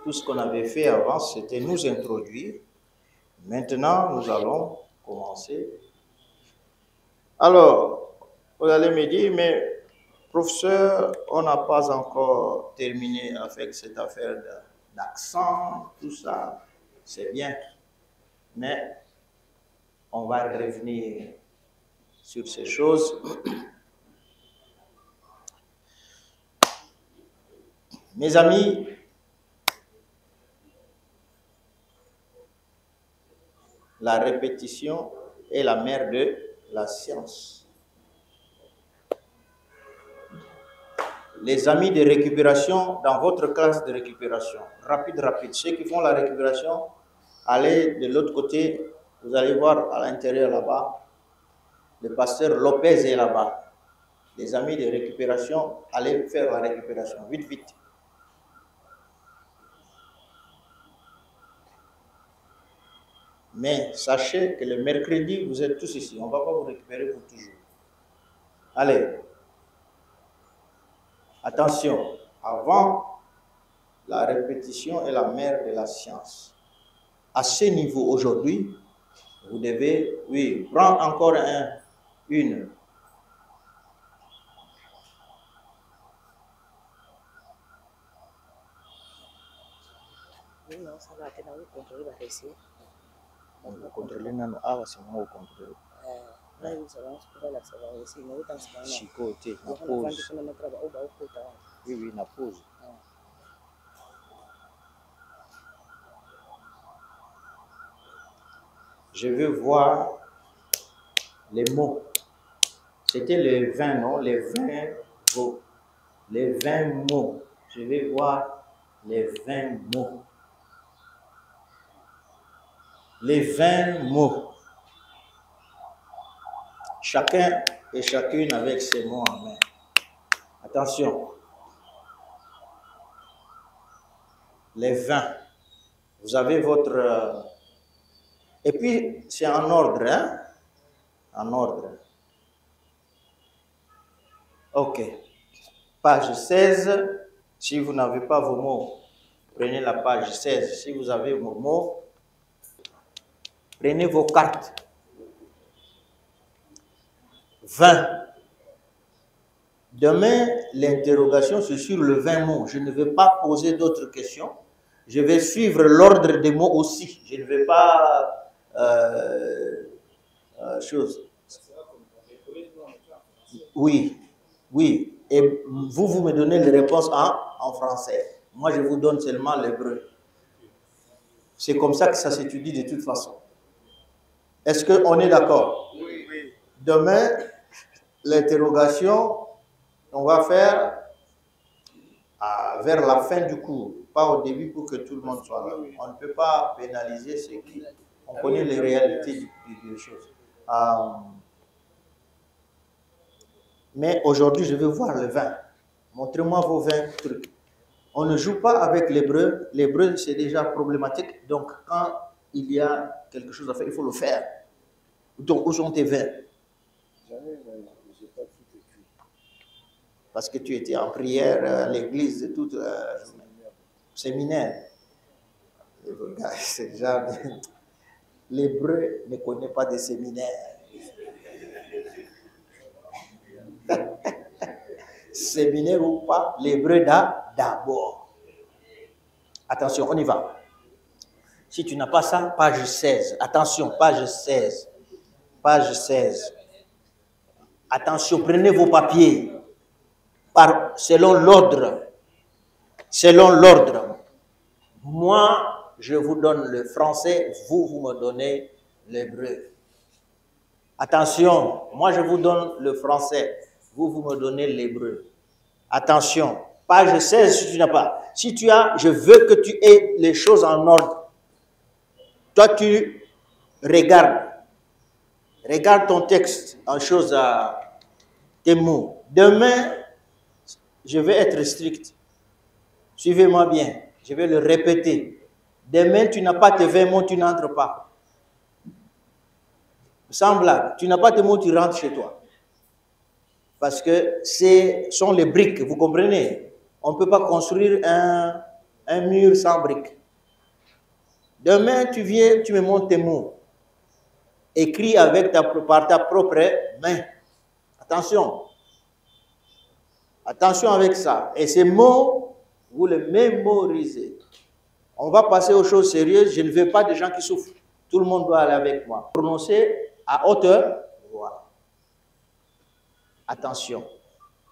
Tout ce qu'on avait fait avant, c'était nous introduire. Maintenant, nous allons commencer. Alors, vous allez me dire, mais professeur, on n'a pas encore terminé avec cette affaire d'accent, tout ça, c'est bien. Mais on va revenir sur ces choses. Mes amis, la répétition est la mère de la science. Les amis de récupération, dans votre classe de récupération, rapide, ceux qui font la récupération, allez de l'autre côté, vous allez voir à l'intérieur là-bas, le pasteur Lopez est là-bas. Les amis de récupération, allez faire la récupération, vite. Mais sachez que le mercredi, vous êtes tous ici. On ne va pas vous récupérer pour toujours. Allez. Attention. Avant, la répétition est la mère de la science. À ce niveau aujourd'hui, vous devez, prendre encore une. Non, ça va être dans le contrôle de la réussite. On va contrôler non c'est moi au contrôle. Là ils seront pour la savoir aussi mais autant c'est pas chicoté na pause. Oui na pause. Je veux voir les mots. C'était les 20, non? Les 20 mots. Les 20 mots. Je vais voir les 20 mots. Les 20 mots. Chacun et chacune avec ses mots en main. Attention. Les 20. Vous avez votre... Et puis, c'est en ordre, hein? En ordre. Ok. Page 16. Si vous n'avez pas vos mots, prenez la page 16. Si vous avez vos mots, prenez vos cartes. 20. Demain, l'interrogation, c'est sur le 20 mots. Je ne vais pas poser d'autres questions. Je vais suivre l'ordre des mots aussi. Je ne vais pas... chose. Oui. Et vous me donnez les réponses en français. Moi, je vous donne seulement l'hébreu. C'est comme ça que ça s'étudie de toute façon. Est-ce qu'on est d'accord? Oui. Demain, l'interrogation, on va faire vers la fin du cours, pas au début pour que tout le monde soit là. On ne peut pas pénaliser ceux qui... On connaît les réalités des choses. Mais aujourd'hui, je vais voir le 20. Montrez-moi vos 20 trucs. On ne joue pas avec l'hébreu. L'hébreu, c'est déjà problématique. Donc, quand il y a quelque chose à faire, il faut le faire. Donc, où sont tes 20? Parce que tu étais en prière à l'église toute la journée. Séminaire. C'est déjà... L'hébreu ne connaît pas de séminaire. Séminaire ou pas, l'hébreu d'abord. Attention, on y va. Si tu n'as pas ça, page 16. Attention, page 16. Page 16. Attention, prenez vos papiers. Selon l'ordre. Selon l'ordre. Moi, je vous donne le français, vous me donnez l'hébreu. Attention, moi je vous donne le français, vous me donnez l'hébreu. Attention, page 16 si tu n'as pas. Si tu as, je veux que tu aies les choses en ordre. Toi tu regardes. Regarde ton texte en choses à tes mots. Demain, je vais être strict. Suivez-moi bien, je vais le répéter. Demain, tu n'as pas tes 20 mots, tu n'entres pas. Sans blague, tu n'as pas tes mots, tu rentres chez toi. Parce que ce sont les briques, vous comprenez? On ne peut pas construire un un mur sans briques. Demain, tu viens, tu me montres tes mots. Écris avec par ta propre main. Attention. Attention avec ça. Et ces mots, vous les mémorisez. On va passer aux choses sérieuses. Je ne veux pas de gens qui souffrent. Tout le monde doit aller avec moi. Prononcer à hauteur voix. Attention.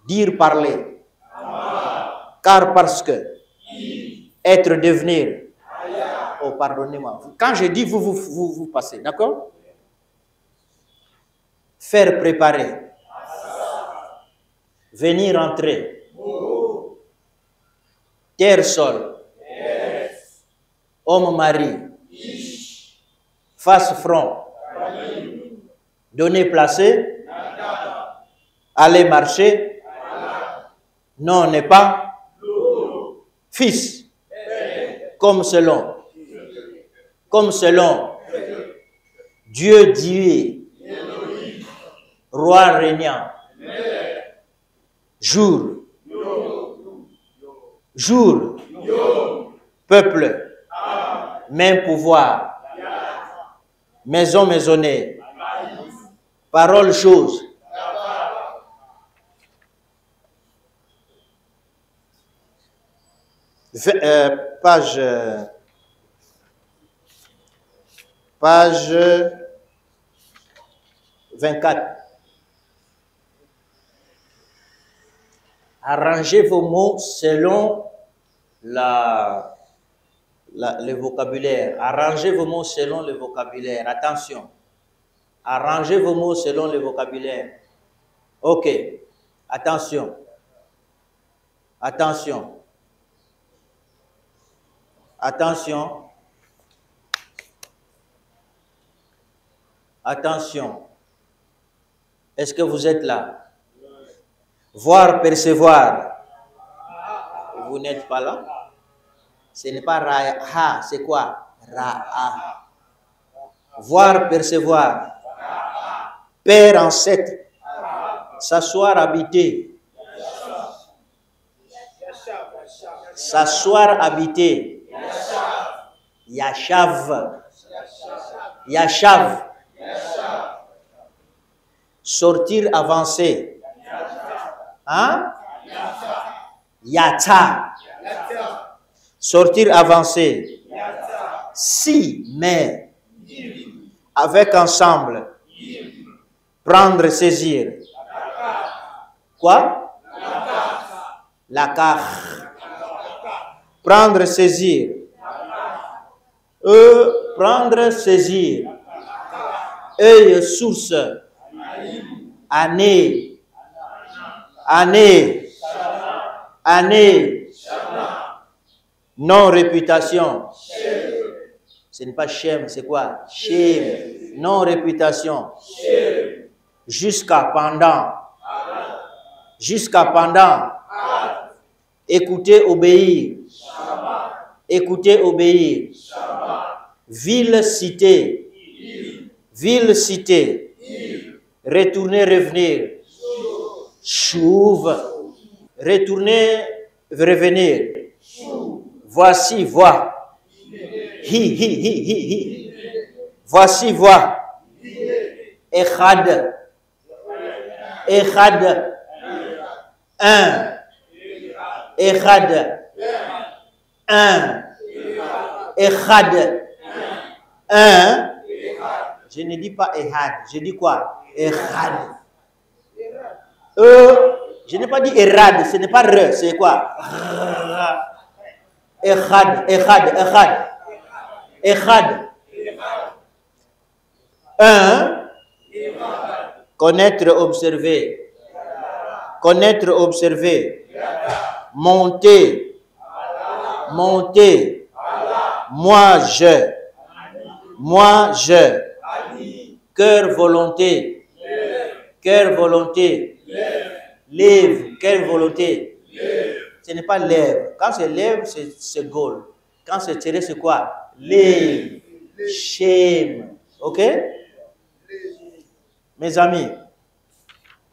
Dire, parler. Car parce que. Être, devenir. Oh, pardonnez-moi. Quand je dis vous passez. D'accord? Faire, préparer. Venir, entrer. Terre, sol. Homme, mari. Face, front. Donner, placer. Aller, marcher. Non, n'est pas. Fils. Comme selon. Comme selon. Dieu, Dieu. Roi régnant. Jour. Jour. Peuple. Main, pouvoir. Maison, maisonnée. Parole, chose. Page 24. Arrangez vos mots selon le vocabulaire. Arrangez vos mots selon le vocabulaire. Attention. Arrangez vos mots selon le vocabulaire. Ok. Attention. Attention. Attention. Attention. Est-ce que vous êtes là? Voir, percevoir. Vous n'êtes pas là? Ce n'est pas ra, c'est quoi? Ra. Voir, percevoir. Père, ancêtre. S'asseoir, habiter. S'asseoir, habiter. Yachav. Yachav. Sortir, avancer. Hein? Yata. Sortir, avancer. Si, mais. Avec, ensemble. Prendre, saisir. Quoi? La carte. Prendre, saisir. Prendre, saisir. Œil, source. Année. Année. Année. Non, réputation. Ce n'est pas shame, c'est quoi? Shame. Non, réputation. Jusqu'à, pendant. Jusqu'à, pendant. Écouter, obéir. Écouter, obéir. Ville, cité. Ville, cité. Retourner, revenir. Chouve. Retourner, revenir. Voici, vois. Hi. Voici, vois. Echad. Echad. Un. Echad. Un. Echad. Un. Je ne dis pas Ehad. Je dis quoi? Echad. Je n'ai pas dit Erad. Ce n'est pas re. C'est quoi? Echad. Echad. Echad. Echad. Un. Connaître, observer. Connaître, observer. Monter. Monter. Moi, je. Moi, je. Cœur, volonté. Cœur, volonté. Lève. Quelle volonté? Ce n'est pas lève. Quand c'est lève, c'est goal. Quand c'est tiré, c'est quoi? Lève. Shame. Ok? Mes amis.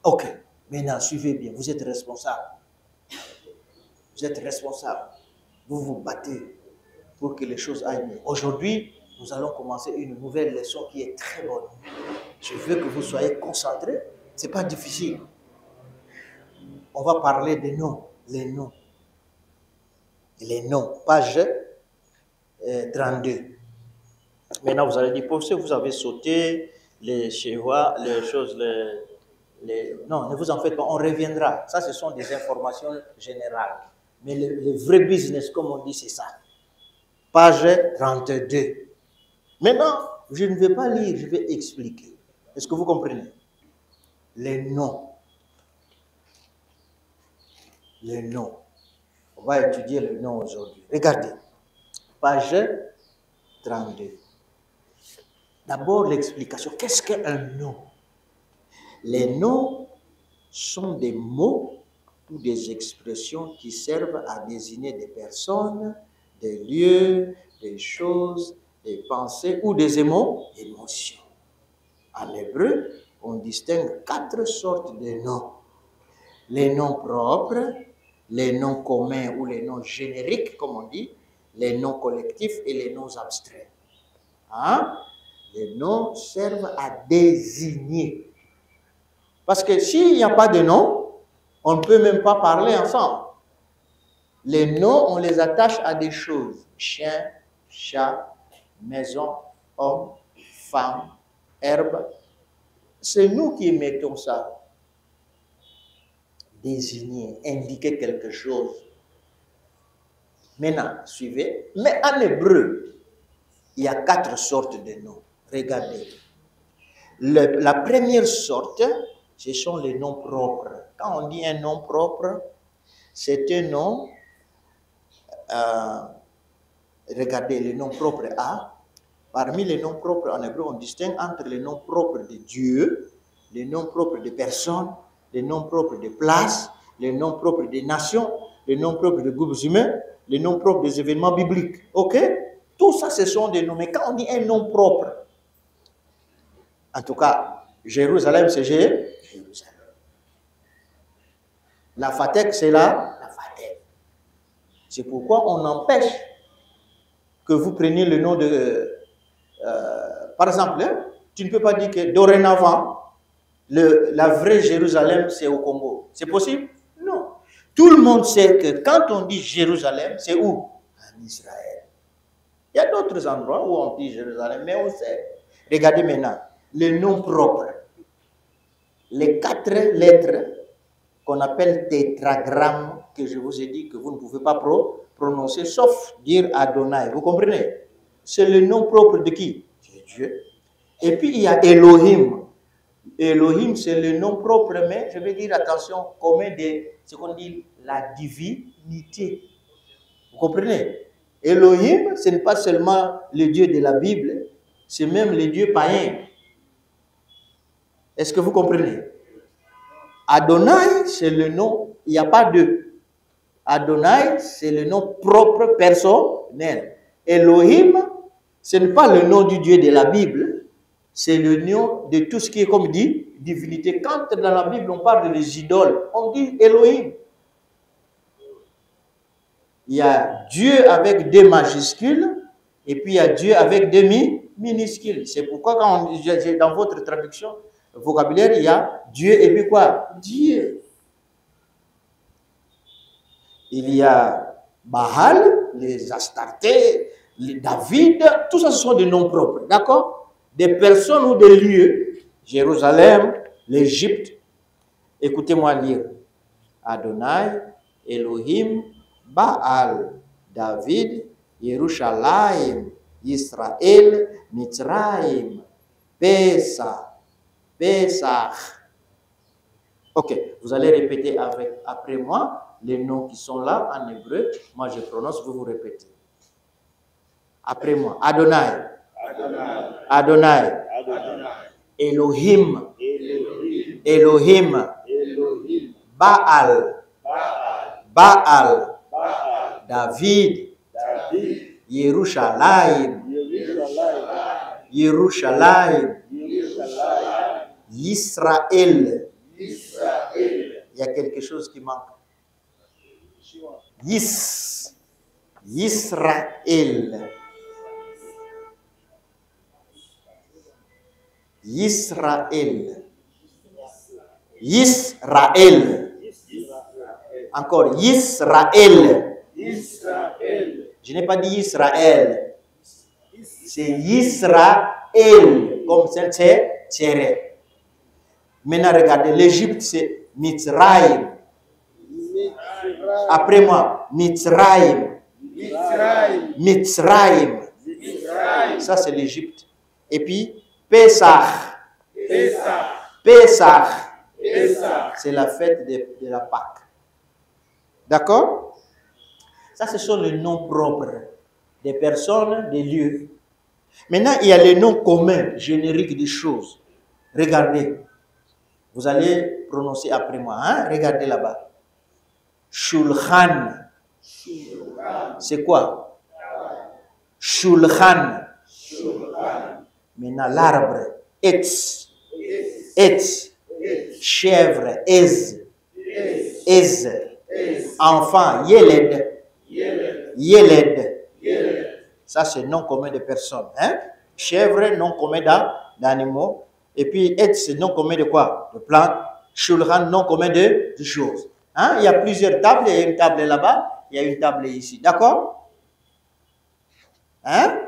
Ok. Maintenant, suivez bien. Vous êtes responsables. Vous êtes responsables. vous vous battez pour que les choses aillent mieux. Aujourd'hui, nous allons commencer une nouvelle leçon qui est très bonne. Je veux que vous soyez concentrés. Ce n'est pas difficile. On va parler des noms, les noms. Les noms, page 32. Maintenant, vous allez dire, professeur, vous avez sauté les schémas, les choses, Non, ne vous en faites pas, on reviendra. Ça, ce sont des informations générales. Mais le vrai business, comme on dit, c'est ça. Page 32. Maintenant, je ne vais pas lire, je vais expliquer. Est-ce que vous comprenez? Les noms. Les noms. On va étudier le nom aujourd'hui. Regardez. Page 32. D'abord, l'explication. Qu'est-ce qu'un nom? Les noms sont des mots ou des expressions qui servent à désigner des personnes, des lieux, des choses, des pensées ou des émotions. En hébreu, on distingue 4 sortes de noms. Les noms propres, les noms communs ou les noms génériques, comme on dit, les noms collectifs et les noms abstraits. Hein? Les noms servent à désigner. Parce que s'il n'y a pas de nom, on ne peut même pas parler ensemble. Les noms, on les attache à des choses. Chien, chat, maison, homme, femme, herbe. C'est nous qui mettons ça. Désigner, indiquer quelque chose. Maintenant, suivez. Mais en hébreu, il y a 4 sortes de noms. Regardez. La première sorte, ce sont les noms propres. Quand on dit un nom propre, c'est un nom, regardez, le nom propre A. Parmi les noms propres en hébreu, on distingue entre les noms propres de Dieu, les noms propres de personnes, les noms propres de places, les noms propres des nations, les noms propres de groupes humains, les noms propres des événements bibliques. Ok? Tout ça, ce sont des noms. Mais quand on dit un nom propre, en tout cas, Jérusalem, c'est Jérusalem. La Fatek, c'est la Fatek. C'est pourquoi on empêche que vous preniez le nom de... par exemple, hein, tu ne peux pas dire que dorénavant, la vraie Jérusalem, c'est au Congo. C'est possible? Non. Tout le monde sait que quand on dit Jérusalem, c'est où? En Israël. Il y a d'autres endroits où on dit Jérusalem, mais on sait. Regardez maintenant, les noms propres. Les 4 lettres qu'on appelle tétragrammes, que je vous ai dit que vous ne pouvez pas prononcer, sauf dire Adonai. Vous comprenez? C'est le nom propre de qui? De Dieu. Et puis il y a Elohim. Elohim, c'est le nom propre, mais je vais dire, attention, commun de ce qu'on dit la divinité. Vous comprenez? Elohim, ce n'est pas seulement le Dieu de la Bible, c'est même le Dieu païen. Est-ce que vous comprenez? Adonai, c'est le nom, il n'y a pas de. Adonai, c'est le nom propre personnel. Elohim, ce n'est pas le nom du Dieu de la Bible, c'est le nom de tout ce qui est, comme dit, divinité. Quand dans la Bible on parle des idoles, on dit Elohim. Il y a Dieu avec des majuscules et puis il y a Dieu avec des minuscules. C'est pourquoi quand dans votre traduction, vocabulaire, il y a Dieu et puis quoi? Dieu. Il y a Baal, les Astartés, les David, tout ça ce sont des noms propres, d'accord? Des personnes ou des lieux, Jérusalem, l'Égypte. Écoutez-moi lire. Adonai, Elohim, Baal, David, Yerushalayim, Israël, Mitzrayim, Pesach. Ok, vous allez répéter après moi les noms qui sont là en hébreu. Moi je prononce, vous répétez. Après moi. Adonai. Adonai. Elohim. Elohim. Baal. Baal. David. Yerushalayim. Yerushalayim. Israël. Il y a quelque chose qui manque. Yis. Israël. Israël. Israël. Encore, Israël. Je n'ai pas dit Israël. C'est Israël. Comme c'est tiré. Maintenant, regardez, l'Égypte, c'est Mitzrayim. Après moi, Mitzrayim. Mitzrayim. Ça, c'est l'Égypte. Et puis, Pesach. Pesach. C'est la fête de la Pâque. D'accord? Ça, ce sont les noms propres des personnes, des lieux. Maintenant, il y a les noms communs, génériques des choses. Regardez. Vous allez prononcer après moi. Hein? Regardez là-bas. Shulchan. C'est quoi? Shulchan. Maintenant, l'arbre. Etz. Etz. Chèvre. Ez. Ez. Enfant. Yeled. Yeled. Ça, c'est nom commun de personnes. Hein? Chèvre, nom commun d'animaux. Et puis, Etz, c'est nom commun de quoi? De plantes. Shulchan, nom commun de choses. Hein? Il y a plusieurs tables. Il y a une table là-bas. Il y a une table ici. D'accord? Hein?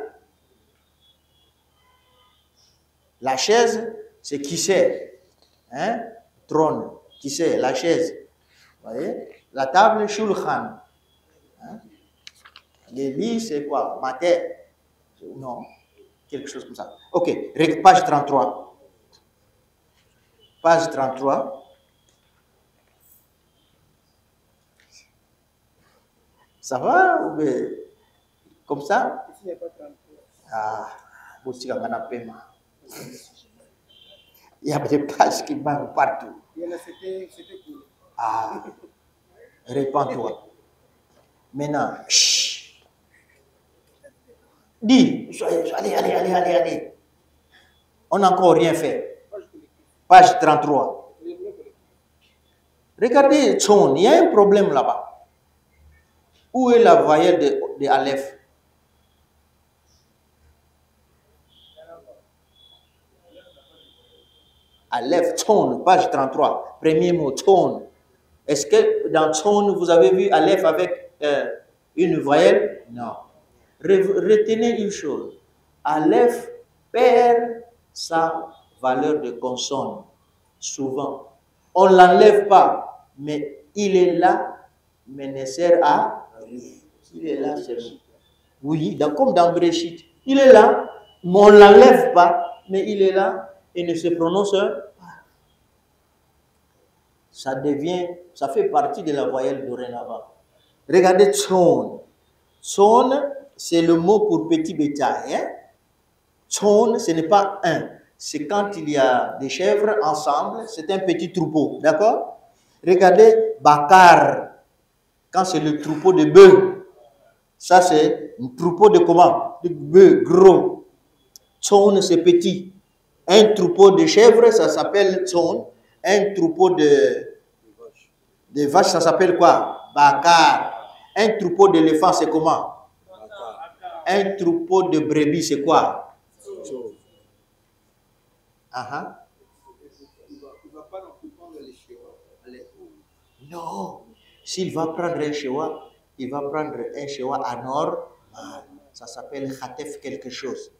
La chaise, c'est qui c'est? Hein? Trône. Qui c'est? La chaise. Vous voyez? La table, shulchan. Hein? Les lits, c'est quoi? Mater. Non. Quelque chose comme ça. Ok. Page 33. Page 33. Ça va ou bien comme ça? Ah, il y a des pages qui manquent partout. Ah, répands-toi. Maintenant, chut. Dis, allez. On n'a encore rien fait. Page 33. Regardez, il y a un problème là-bas. Où est la voyelle de Aleph? Aleph, Tone, page 33. Premier mot, Tone. Est-ce que dans Tone, vous avez vu Aleph avec une voyelle? Non. Retenez une chose. Aleph perd sa valeur de consonne. Souvent. On ne l'enlève pas, mais il est là, mais ne sert à rien. Il est là, c'est bon. Oui, comme dans Bréchit. Il est là, mais on ne l'enlève pas, mais il est là et ne se prononce pas. Ça fait partie de la voyelle dorénavant. Regardez Tson. Tson, c'est le mot pour petit bétail. Hein? Tson, ce n'est pas un. C'est quand il y a des chèvres ensemble, c'est un petit troupeau. D'accord? Regardez Bakar. Quand c'est le troupeau de bœufs. Ça, c'est un troupeau de comment? De bœufs gros. Tson, c'est petit. Un troupeau de chèvres, ça s'appelle Tson. Un troupeau de vaches, ça s'appelle quoi? Bakar. Un troupeau d'éléphants, c'est comment? Un troupeau de brebis, c'est quoi? Il va pas non plus prendre les chewas. Non. S'il va prendre un chewa, il va prendre un chewa à nord. Ça s'appelle Khatef quelque chose.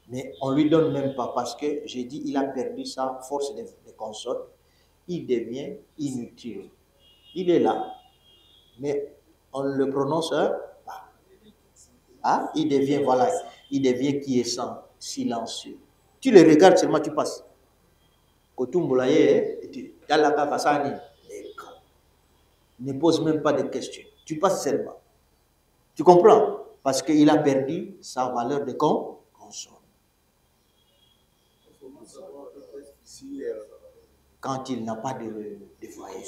Mais on ne lui donne même pas parce que j'ai dit il a perdu sa force de consonne. Il devient inutile. Il est là, mais on le prononce pas. Ah, il devient, voilà, il devient quiescent, silencieux. Tu le regardes seulement, tu passes. Ne pose même pas de questions. Tu passes seulement. Tu comprends? Parce qu'il a perdu sa valeur de consonne. Quand il n'a pas de voyelle.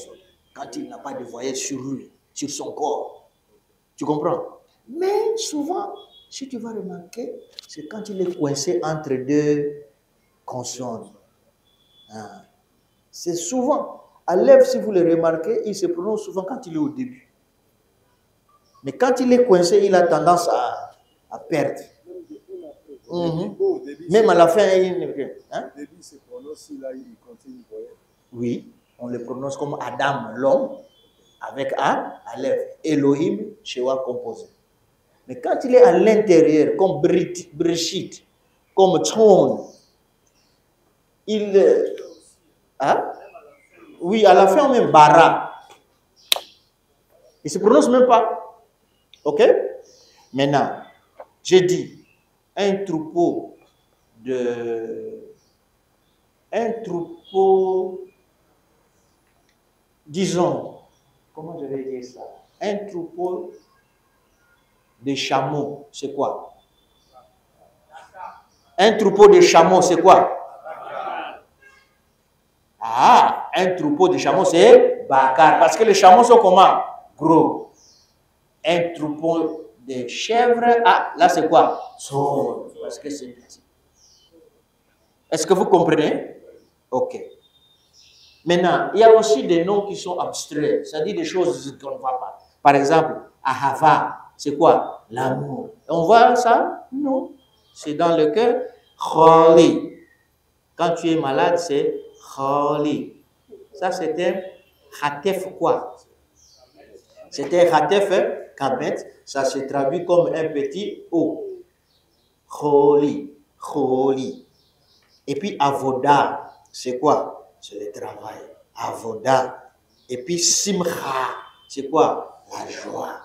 Quand il n'a pas de voyelle sur lui, sur son corps. Tu comprends? Mais souvent, si tu vas remarquer, c'est quand il est coincé entre deux consonnes. C'est souvent. Aleph, si vous le remarquez, il se prononce souvent quand il est au début. Mais quand il est coincé, il a tendance à perdre. Même à la fin, hein? Oui, on le prononce comme Adam, l'homme, avec A à lèvres. Elohim, Shewa composé. Mais quand il est à l'intérieur, comme Breshit, comme Tron, il... Hein? Oui, à la fin, même Bara. Il ne se prononce même pas. OK? Maintenant, j'ai dit, un troupeau, disons, comment je vais dire ça? Un troupeau de chameaux, c'est quoi? Un troupeau de chameaux, c'est quoi? Ah, un troupeau de chameaux, c'est Bakar. Parce que les chameaux sont comment? Gros. Un troupeau de chèvres, ah, là c'est quoi? Parce que c'est petit. Est-ce que vous comprenez? Ok. Maintenant, il y a aussi des noms qui sont abstraits, c'est-à-dire des choses qu'on ne voit pas. Par exemple, Ahava, c'est quoi? L'amour. On voit ça? Non. C'est dans le cœur. Khali. Quand tu es malade, c'est Khali. Ça, c'était Khatef quoi? C'était Khatef Kamet. Ça se traduit comme un petit O. Khali. Khali. Et puis Avoda, c'est quoi? C'est le travail. Avoda. Et puis Simcha, c'est quoi? La joie.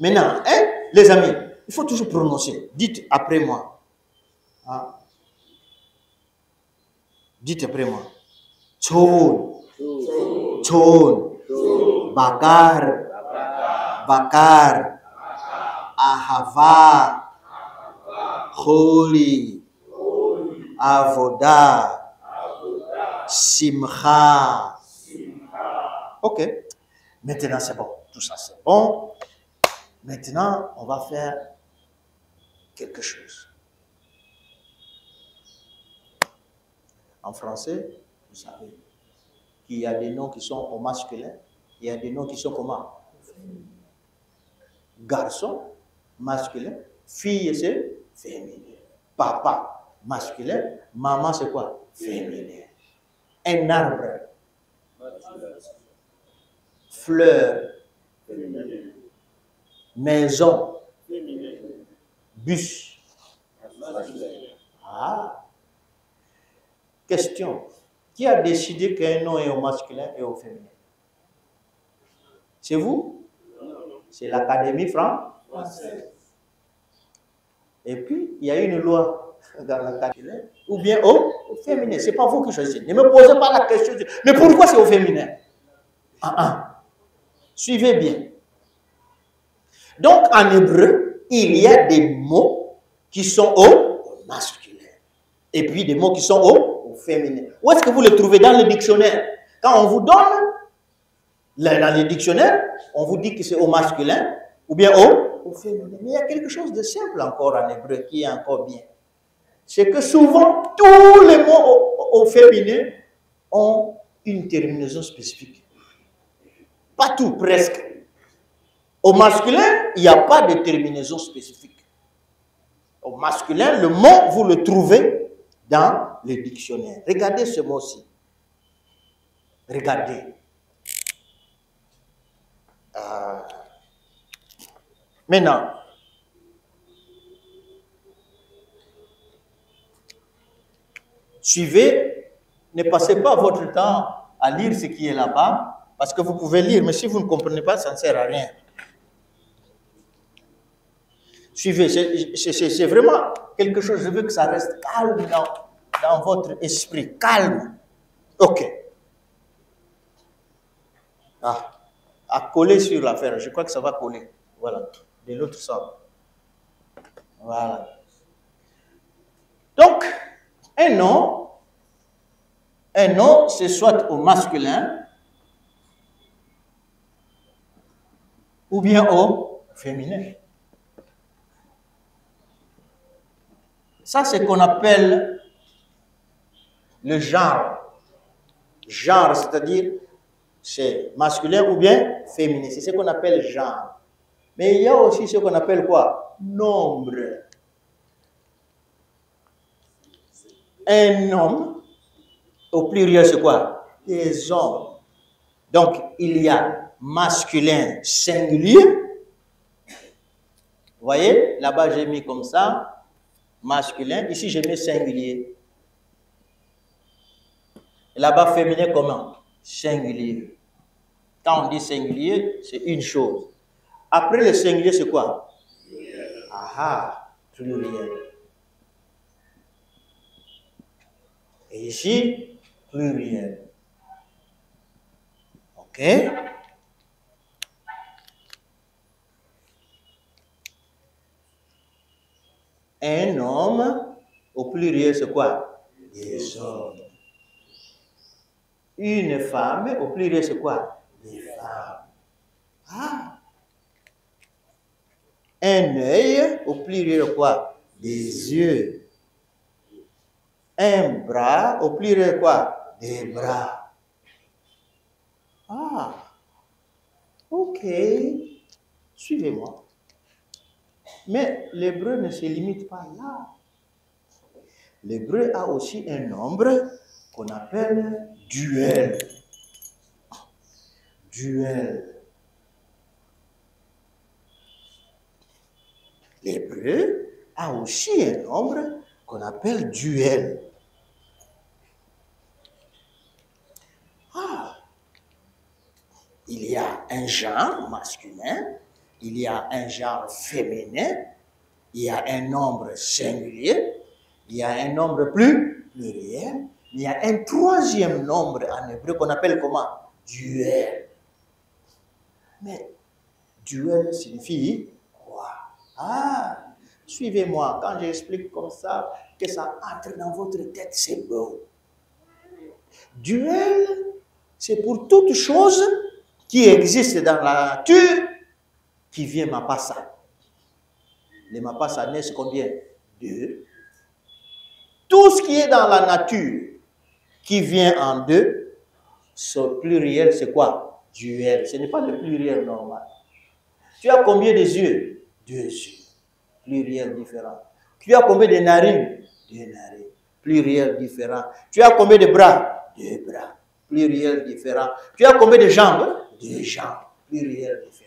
Maintenant, hein, les amis, il faut toujours prononcer. Dites après moi. Hein? Dites après moi. Tchon. Tchon. Bakar. Bakar. Ahava. Kholi. Avoda. Simcha. Ok. Maintenant, c'est bon. Tout ça, c'est bon. Maintenant, on va faire quelque chose. En français, vous savez qu'il y a des noms qui sont au masculin, il y a des noms qui sont comment? Garçon, masculin, fille, c'est féminin. Papa, masculin, maman, c'est quoi? Féminin. Un arbre, fleur, maison, bus. Ah. Question. Qui a décidé qu'un nom est au masculin et au féminin? C'est vous? C'est l'Académie française. Et puis, il y a une loi dans l'Académie, ou bien au féminin. Ce n'est pas vous qui choisissez. Ne me posez pas la question. Mais pourquoi c'est au féminin? Suivez bien. Donc, en hébreu, il y a des mots qui sont au masculin. Et puis des mots qui sont au féminin. Où est-ce que vous les trouvez? Dans le dictionnaire. Quand on vous donne, dans le dictionnaire, on vous dit que c'est au masculin ou bien au féminin. Mais il y a quelque chose de simple encore en hébreu qui est encore bien. C'est que souvent, tous les mots au féminin ont une terminaison spécifique. Pas tout, presque. Au masculin, il n'y a pas de terminaison spécifique. Au masculin, le mot, vous le trouvez dans le dictionnaire. Regardez ce mot-ci. Regardez. Maintenant, suivez, ne passez pas votre temps à lire ce qui est là-bas, parce que vous pouvez lire, mais si vous ne comprenez pas, ça ne sert à rien. Suivez, c'est vraiment quelque chose, je veux que ça reste calme dans votre esprit, calme. Ok. À coller sur l'affaire, je crois que ça va coller. Voilà, de l'autre sens. Voilà. Donc, un nom, c'est soit au masculin ou bien au féminin. Ça, c'est ce qu'on appelle le genre. Genre, c'est-à-dire, c'est masculin ou bien féminin. C'est ce qu'on appelle genre. Mais il y a aussi ce qu'on appelle quoi? Nombre. Un homme, au pluriel, c'est quoi? Des hommes. Donc, il y a masculin singulier. Vous voyez, là-bas, j'ai mis comme ça, masculin. Ici, j'ai mis singulier. Là-bas, féminin, comment? Singulier. Quand on dit singulier, c'est une chose. Après le singulier, c'est quoi? Ah, pluriel. Et ici, pluriel. OK? Un homme, au pluriel, c'est quoi? Des hommes. Une femme, au pluriel, c'est quoi? Des femmes. Ah! Un œil, au pluriel, quoi? Des yeux. Un bras, au pluriel, quoi? Des bras. Ah! Ok. Suivez-moi. Mais l'hébreu ne se limite pas là. L'hébreu a aussi un nombre qu'on appelle duel. Duel. L'hébreu a aussi un nombre qu'on appelle duel. Ah. Il y a un genre masculin, il y a un genre féminin, il y a un nombre singulier, il y a un nombre pluriel, il y a un troisième nombre en hébreu qu'on appelle comment? Duel. Mais duel signifie quoi? Ah, suivez-moi, quand j'explique comme ça, que ça entre dans votre tête, c'est beau. Duel, c'est pour toute chose qui existe dans la nature, qui vient mapassa. Les mapassa naissent combien? 2. Tout ce qui est dans la nature, qui vient en 2, ce pluriel, c'est quoi? Duel. Ce n'est pas le pluriel normal. Tu as combien de yeux? 2 yeux. Pluriel différent. Tu as combien de narines? 2 narines. Pluriel différent. Tu as combien de bras? 2 bras. Pluriel différent. Tu as combien de jambes? 2 jambes. Pluriel différent.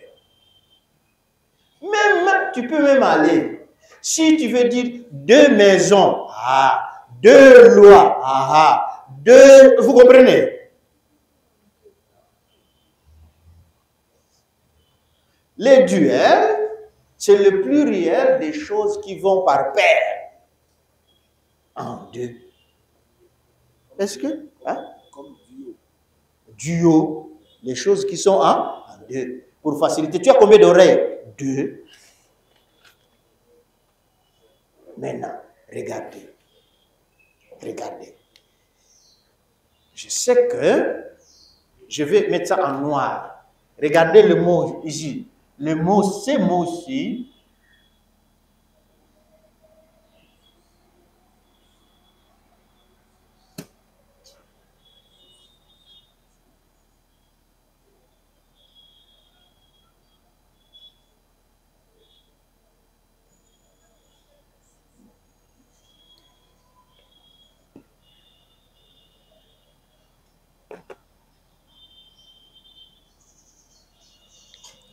Même, tu peux même aller. Si tu veux dire 2 maisons, 2 lois, 2, vous comprenez? Les duels, c'est le pluriel des choses qui vont par paire. En 2. Est-ce que? Hein? Comme duo. Duo. Les choses qui sont en 2. Pour faciliter. Tu as combien d'oreilles? 2. Maintenant, regardez. Regardez. Je sais que je vais mettre ça en noir. Regardez le mot ici. Le mot, ces mots-ci,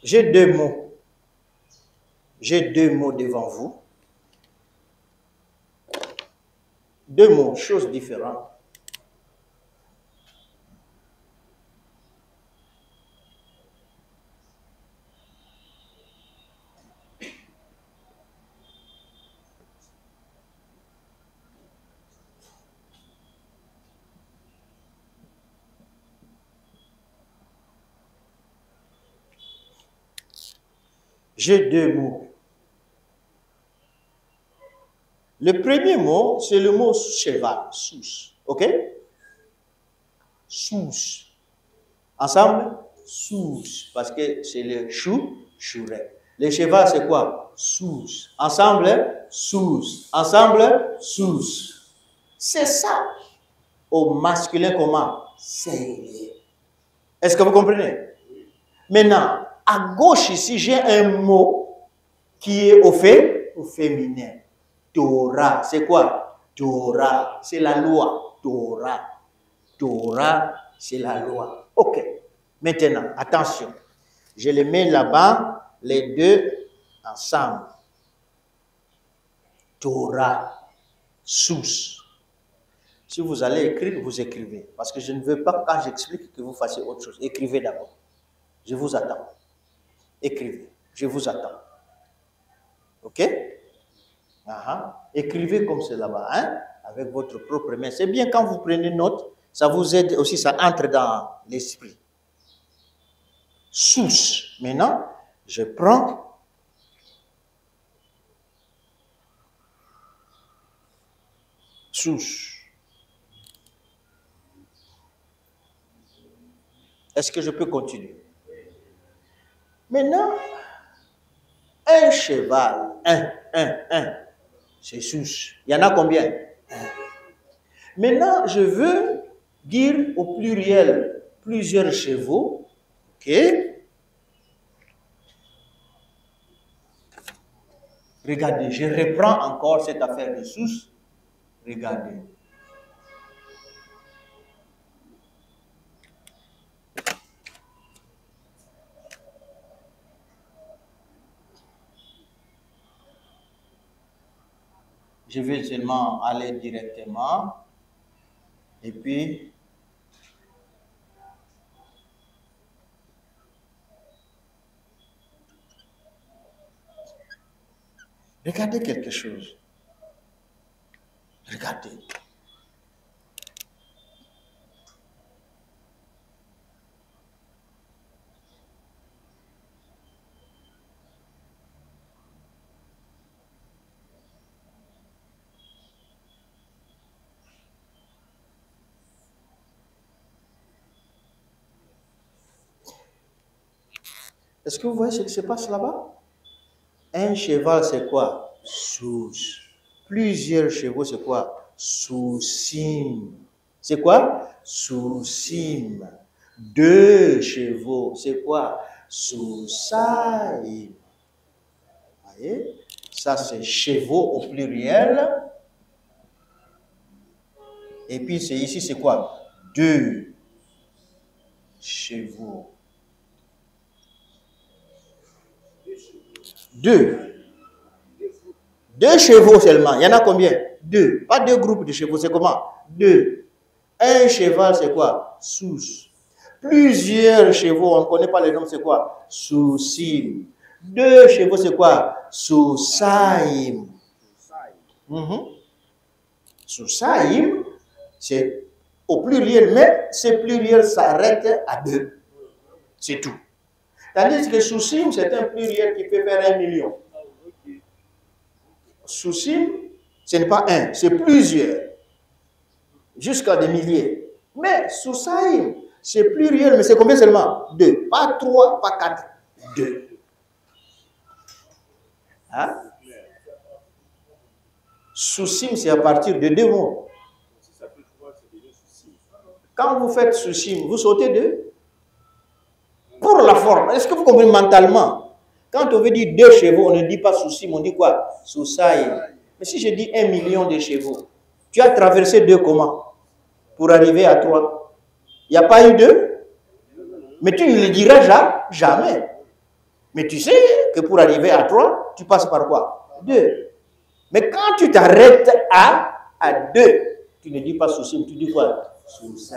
j'ai 2 mots. J'ai 2 mots devant vous. 2 mots, choses différentes. J'ai 2 mots. Le premier mot, c'est le mot cheval, sous. OK? Sous. Ensemble, sous. Parce que c'est le chou, chouret. Le cheval, c'est quoi? Sous. Ensemble, sous. Ensemble, sous. C'est ça. Au masculin, comment? Singulier. Est-ce que vous comprenez? Maintenant, à gauche ici, j'ai un mot qui est au féminin. Torah, c'est quoi? Torah, c'est la loi. Torah. Torah, c'est la loi. Ok. Maintenant, attention. Je les mets là-bas, les deux ensemble. Torah, sous. Si vous allez écrire, vous écrivez. Parce que je ne veux pas, quand j'explique, que vous fassiez autre chose. Écrivez d'abord. Je vous attends. Écrivez. Je vous attends. Ok? Écrivez comme c'est là-bas, hein? Avec votre propre main. C'est bien quand vous prenez note, ça vous aide aussi, ça entre dans l'esprit. Sous. Maintenant, je prends sous. Est-ce que je peux continuer? Maintenant, un cheval, un, c'est sous. Il y en a combien? Un. Maintenant, je veux dire au pluriel plusieurs chevaux. Ok? Regardez, je reprends encore cette affaire de sous. Regardez. Je vais seulement aller directement. Et puis, regardez quelque chose. Regardez. Est-ce que vous voyez ce qui se passe là-bas? Un cheval, c'est quoi? Sous. Plusieurs chevaux, c'est quoi? Sous-sim. C'est quoi? Sous-sim. Deux chevaux, c'est quoi? Sous-saïm. Vous voyez? Ça, c'est chevaux au pluriel. Et puis, c'est ici, c'est quoi? Deux chevaux. Deux. Deux chevaux seulement. Il y en a combien? Deux. Pas deux groupes de chevaux. C'est comment? Deux. Un cheval, c'est quoi? Sous. Plusieurs chevaux, on ne connaît pas les noms, c'est quoi? Sous-sim. Deux chevaux, c'est quoi? Sous-saïm. Sous-saïm, c'est au pluriel, mais ce pluriel s'arrête à deux. C'est tout. Tandis que sous-sim, c'est un pluriel qui peut faire 1 million. Sous-sim, ce n'est pas un, c'est plusieurs. Jusqu'à des milliers. Mais sous-saïm, c'est pluriel, mais c'est combien seulement? Deux. Pas trois, pas quatre. Deux. Hein? Sous-sim, c'est à partir de deux mots. Quand vous faites sous-sim, vous sautez deux. Pour la forme. Est-ce que vous comprenez mentalement? Quand on veut dire deux chevaux, on ne dit pas sous-sim, on dit quoi? Sous-saïm. Mais si je dis 1 million de chevaux, tu as traversé deux comment? Pour arriver à 3. Il n'y a pas eu 2? Mais tu ne le diras jamais. Mais tu sais que pour arriver à 3, tu passes par quoi? 2. Mais quand tu t'arrêtes à 2, tu ne dis pas souci, tu dis quoi? Souci.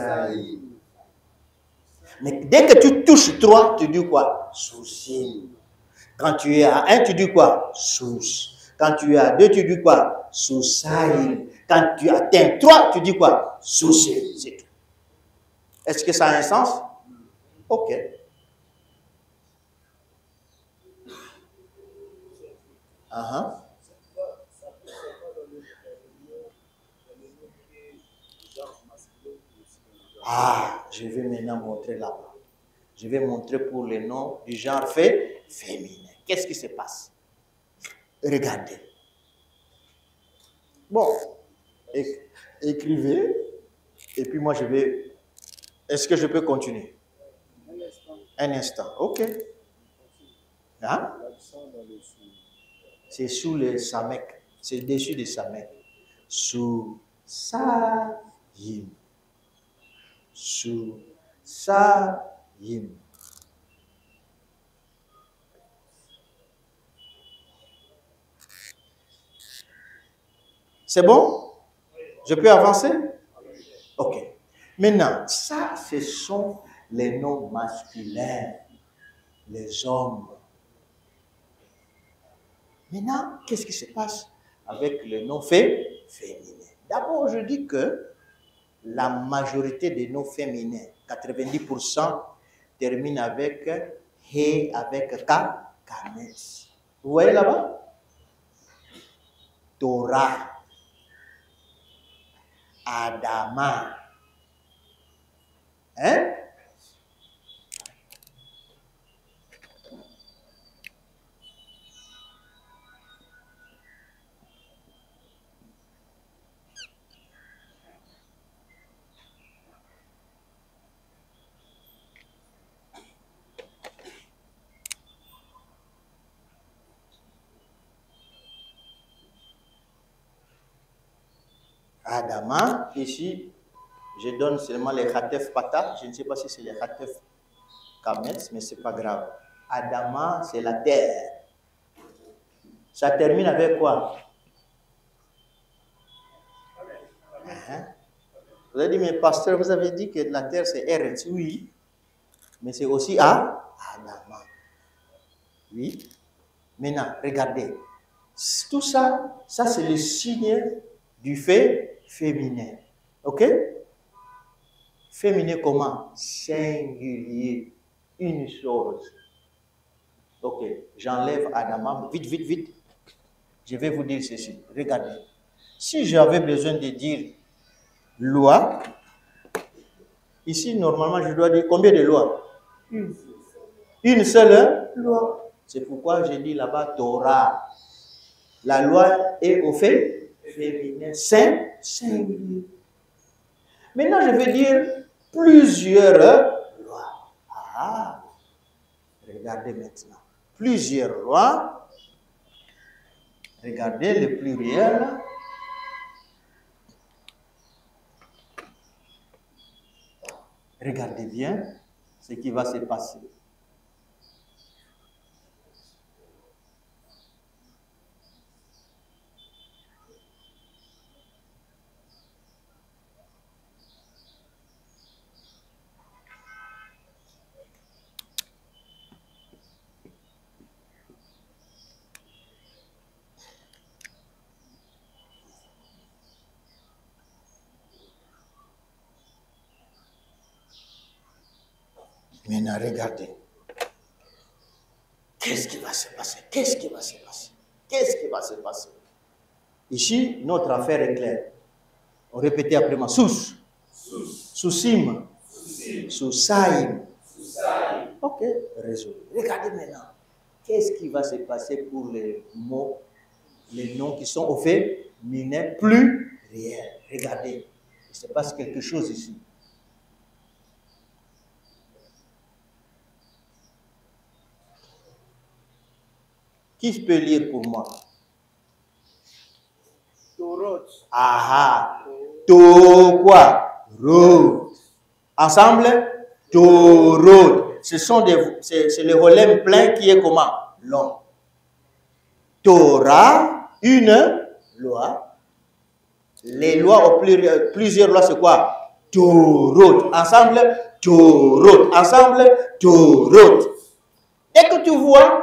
Mais dès que tu touches 3, tu dis quoi? Souci. Quand tu es à 1, tu dis quoi? Sous. Quand tu es à 2, tu dis quoi? Souci. Quand tu atteins 3, tu dis quoi? Souci. C'est tout. Est-ce que ça a un sens? Ok. Ah, je vais maintenant montrer là-bas. Je vais montrer pour les noms du genre féminin. Qu'est-ce qui se passe? Regardez. Bon, écrivez. Et puis moi, je vais... Est-ce que je peux continuer? Un instant, ok. Hein? C'est sous le samek. C'est dessus de samek. Sous Sayim. Sous Sayim. C'est bon? Je peux avancer? Ok. Maintenant, ça, ce sont les noms masculins, les hommes. Maintenant, qu'est-ce qui se passe avec les noms féminins? D'abord, je dis que la majorité des noms féminins, 90%, terminent avec he, avec ka, kanet. Vous voyez là-bas? Torah, Adama. Hein? Adama, ici, je donne seulement les Khatef Pata. Je ne sais pas si c'est les Khatef Kametz, mais ce n'est pas grave. Adama, c'est la terre. Ça termine avec quoi? Hein? Vous avez dit, mais pasteur, vous avez dit que la terre c'est Eretz. Oui, mais c'est aussi Adama. Oui. Maintenant, regardez. Tout ça, ça c'est le signe du fait féminin. Ok? Féminin comment? Singulier. Une chose. Ok, j'enlève Adama. Vite, vite, vite. Je vais vous dire ceci. Regardez. Si j'avais besoin de dire loi, ici, normalement, je dois dire combien de lois? Une seule loi. C'est pourquoi j'ai dit là-bas Torah. La loi est au fait féminin, singulier. Maintenant, je vais dire plusieurs lois. Ah, regardez maintenant. Plusieurs lois. Regardez le pluriel. Regardez bien ce qui va se passer. Maintenant, regardez. Qu'est-ce qui va se passer? Qu'est-ce qui va se passer? Qu'est-ce qui va se passer? Ici, notre affaire est claire. On répétait après moi. Sous. Soussim. Soussaïm. Ok, résolu. Regardez maintenant. Qu'est-ce qui va se passer pour les mots, les noms qui sont au fait féminin plus réels? Regardez. Il se passe quelque chose ici. Qui peut lire pour moi? Torot. Ah, to quoi? Rot. Ensemble? Torot. C'est le relais plein qui est comment? Long. Torah, une loi. Les lois au pluriel, plusieurs lois, c'est quoi? Torot. Ensemble? Torot. Ensemble? Torot. Dès que tu vois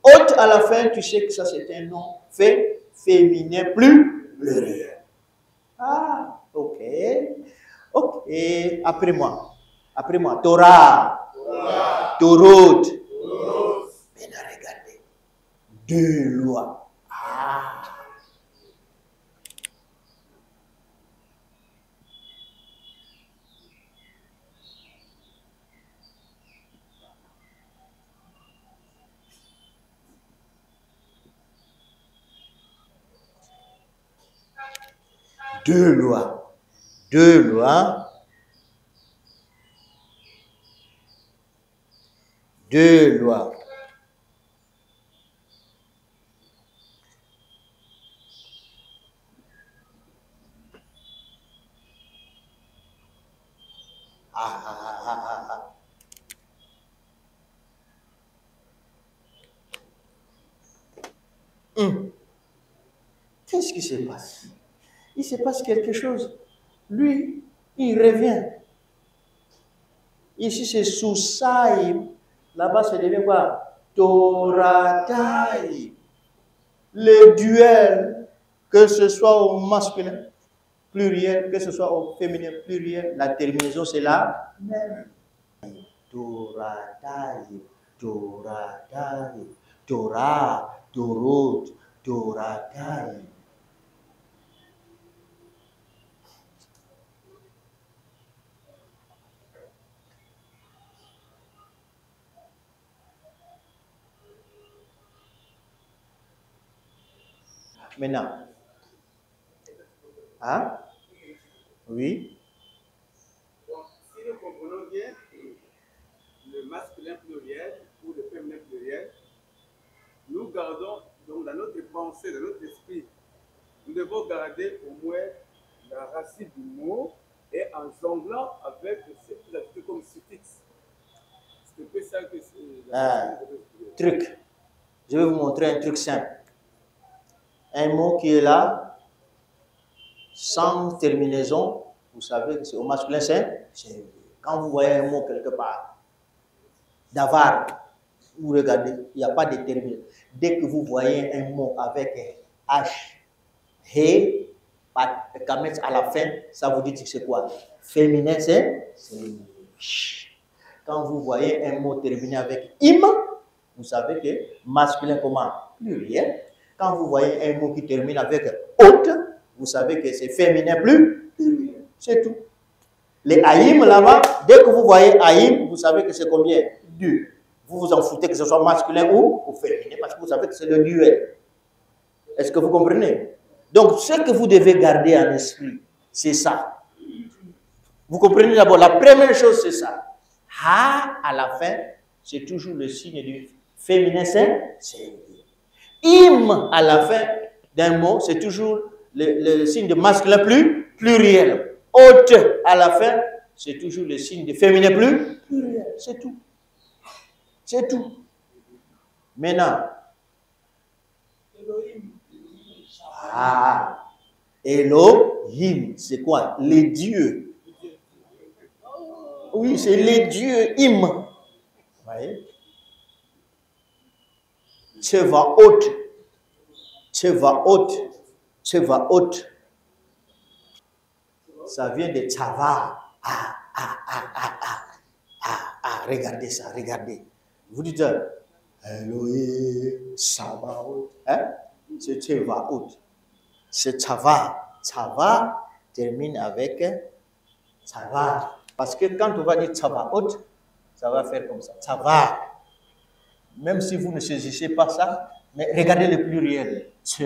haute à la fin, tu sais que ça c'est un nom féminin plus pluriel. Ah, ok. Ok. Après moi. Après moi. Torah. Torot. Maintenant, regardez. Deux lois. Ah. Deux lois. Deux lois. Deux lois. Qu'est-ce qui se passe? Il se passe quelque chose. Lui, il revient. Ici, c'est Soussaïm. Là-bas, ça devient quoi? Torataïm. Le duel, que ce soit au masculin pluriel, que ce soit au féminin pluriel, la terminaison, c'est la même. Torataïm, Torataïm, Torah, Torot, Torataïm. Maintenant, hein? Oui. Donc, si nous comprenons bien le masculin pluriel ou le féminin pluriel, nous gardons donc dans notre pensée, dans notre esprit, nous devons garder au moins la racine du mot et en jonglant avec ce que vous avez comme suffixe. C'est un peu ça que c'est. Truc. Je vais vous montrer un truc simple. Un mot qui est là, sans terminaison, vous savez que c'est au masculin, c'est quand vous voyez un mot quelque part, d'avar, vous regardez, il n'y a pas de terminaison. Dès que vous voyez un mot avec un H, He, pas de kametz à la fin, ça vous dit que c'est quoi? Féminin, c'est Sh. Quand vous voyez un mot terminé avec im, vous savez que masculin comment? Pluriel. Quand vous voyez un mot qui termine avec ot, vous savez que c'est féminin plus pluriel. C'est tout. Les aïm là-bas, dès que vous voyez aïm, vous savez que c'est combien? 2. Vous vous en foutez que ce soit masculin ou féminin parce que vous savez que c'est le duel. Est-ce que vous comprenez? Donc, ce que vous devez garder en esprit, c'est ça. Vous comprenez d'abord, la première chose, c'est ça. Ha, à la fin, c'est toujours le signe du féminin singulier. Im, à la fin d'un mot, c'est toujours le signe de masculin pluriel. Ot, à la fin, c'est toujours le signe de féminin pluriel. C'est tout. C'est tout. Maintenant, Elohim, c'est quoi? Les dieux. Oui, c'est les dieux im. Vous voyez? Tsevaot, Tsevaot, Tsevaot. Ça vient de Tsava. Regardez ça, regardez. Vous dites, Elohim, Sabaot. Hein? C'est Tsevaot. C'est Tsava. Tsava termine avec Tsava. Parce que quand on va dire Tsavaot, ça va faire comme ça. Tsava. Même si vous ne saisissez pas ça, mais regardez le pluriel. Tse,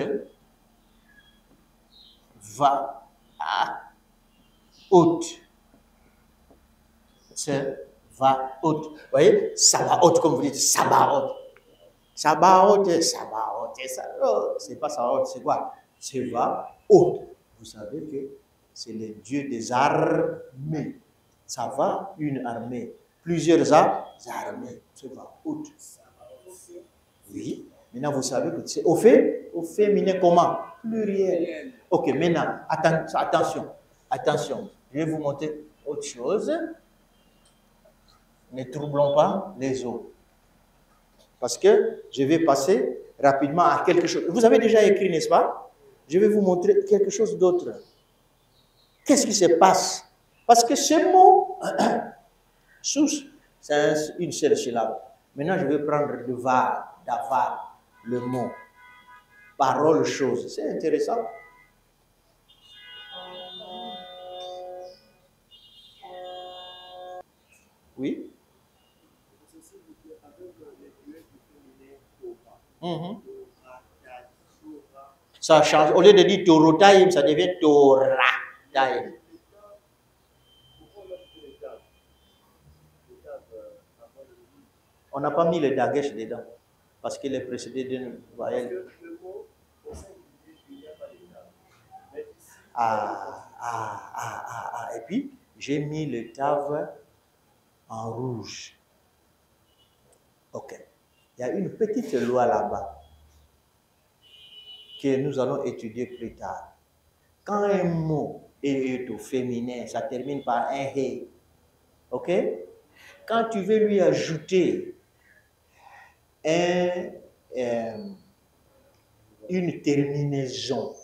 va, a, out. Tse, va, out. Vous voyez? Sabaot, comme vous dites, Sabaot. Sabaot, Sabaot. C'est pas Sabaot, c'est quoi? C'est va, out. Vous savez que c'est le dieu des armées. Ça va, une armée. Plusieurs armées. C'est va, out. Oui. Maintenant, vous savez que c'est au féminin comment? Pluriel. Ok, maintenant, attention. Attention. Je vais vous montrer autre chose. Ne troublons pas les autres. Parce que je vais passer rapidement à quelque chose. Vous avez déjà écrit, n'est-ce pas? Je vais vous montrer quelque chose d'autre. Qu'est-ce qui se passe? Parce que ce mot, sous, c'est une seule syllabe. Maintenant, je vais prendre de var, d'avar, le mot. Parole, chose. C'est intéressant. Oui? Ça change. Au lieu de dire Torotaïm, ça devient Torataïm. On n'a pas mis le dagesh dedans parce qu'il est précédé d'une voyelle. Le mot au sein du il n'y a pas de tav. Mais ici, Et puis, j'ai mis le tav en rouge. Ok. Il y a une petite loi là-bas que nous allons étudier plus tard. Quand un mot est au féminin, ça termine par un he. Ok? Quand tu veux lui ajouter une terminaison,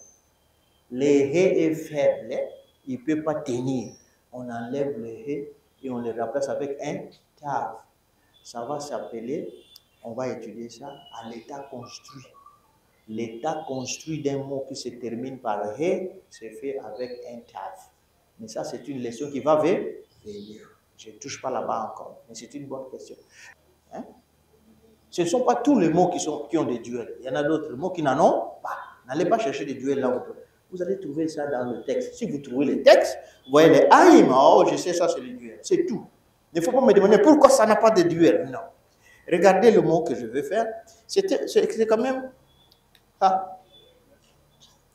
le he est faible, il ne peut pas tenir. On enlève le he et on le remplace avec un tav. Ça va s'appeler, on va étudier ça, à l'état construit. L'état construit d'un mot qui se termine par he se fait avec un tav. Mais ça, c'est une leçon qui va venir. Je ne touche pas là-bas encore, mais c'est une bonne question. Hein? Ce ne sont pas tous les mots qui ont des duels. Il y en a d'autres mots qui n'en ont pas. N'allez pas chercher des duels là. Vous allez trouver ça dans le texte. Si vous trouvez le texte, vous voyez les aïm. Oh, je sais ça, c'est le duel. C'est tout. Il ne faut pas me demander pourquoi ça n'a pas de duel. Non. Regardez le mot que je veux faire. C'est quand même... Ah.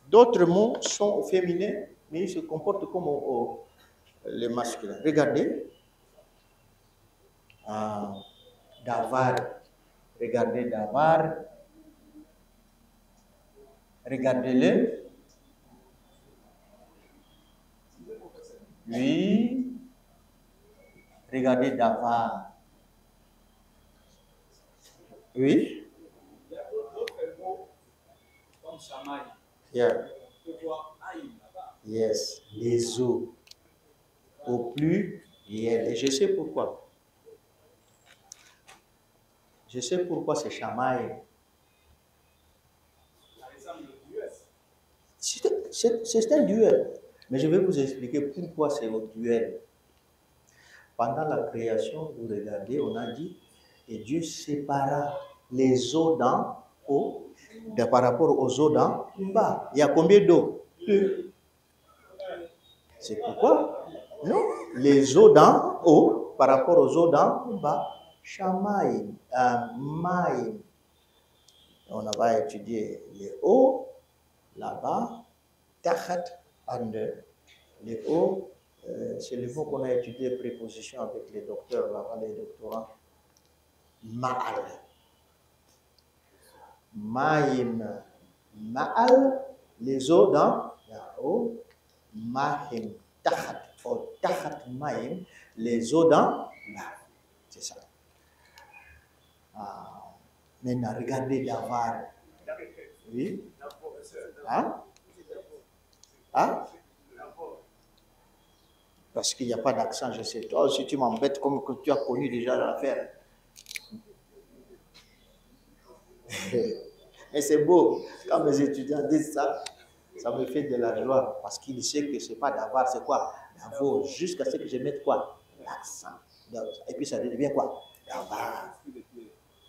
D'autres mots sont au féminin, mais ils se comportent comme les masculins. Regardez. Davar. Regardez Davar. Regardez-le. Oui. Regardez Davar. Oui. il y a d'autres mots comme Shamaï. Yeah. Tu peux voir Aïm là-bas. Yes. Les os. Au plus, et je sais pourquoi. Je sais pourquoi c'est Shamaï. Ça ressemble au duel. C'est un duel. Mais je vais vous expliquer pourquoi c'est au duel. Pendant la création, vous regardez, on a dit, et Dieu sépara les eaux d'en haut par rapport aux eaux d'en bas. Il y a combien d'eau? 2. C'est pourquoi? Non. Les eaux d'en haut par rapport aux eaux d'en bas. Shamaïm, Maïm. On va étudier les hauts là-bas. Tachat, under. Les hauts, c'est le mot qu'on a étudié préposition avec les docteurs là-bas, les doctorants. Ma'al. Maïm. Ma'al, les eaux dans la haut. Mahim. Tachat. Ou tachat maïm, les eaux dans la. C'est ça. Maintenant, regardez Davar. Oui. Hein? Hein? Parce qu'il n'y a pas d'accent, je sais. Toi aussi, tu m'embêtes comme que tu as connu déjà l'affaire. Mais c'est beau. Quand mes étudiants disent ça, ça me fait de la joie. Parce qu'ils savent que ce n'est pas d'avoir, c'est quoi? D'avoir. Jusqu'à ce que je mette quoi? L'accent. Et puis ça devient quoi? D'avoir.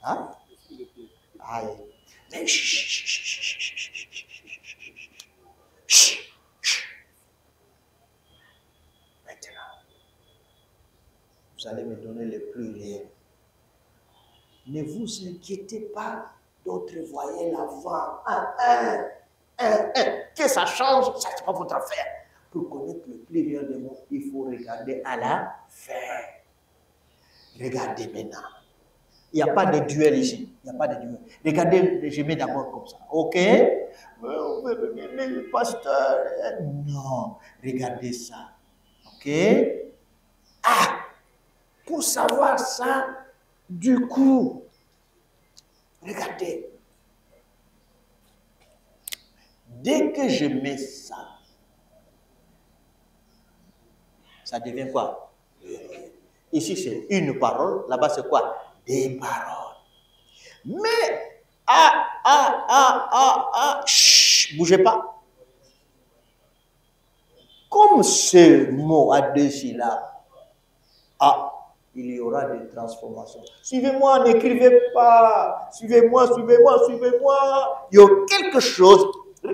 Hein? Aïe. Mais maintenant, vous allez me donner le pluriel. Ne vous inquiétez pas d'autres voyelles avant. Que ça change, ça c'est pas votre affaire. Pour connaître le pluriel des mots, il faut regarder à la fin. Regardez maintenant. Il n'y a pas de duel ici. Il n'y a pas de duel. Regardez, je mets d'abord comme ça. OK? Mais le pasteur. Non. Regardez ça. OK? Ah! Pour savoir ça, du coup, regardez. Dès que je mets ça, ça devient quoi? Ici, c'est une parole. Là-bas, c'est quoi? Des paroles. Mais, chut, bougez pas. Comme ce mot a 2 syllabes, il y aura des transformations. Suivez-moi, n'écrivez pas. Suivez-moi. Il y a quelque chose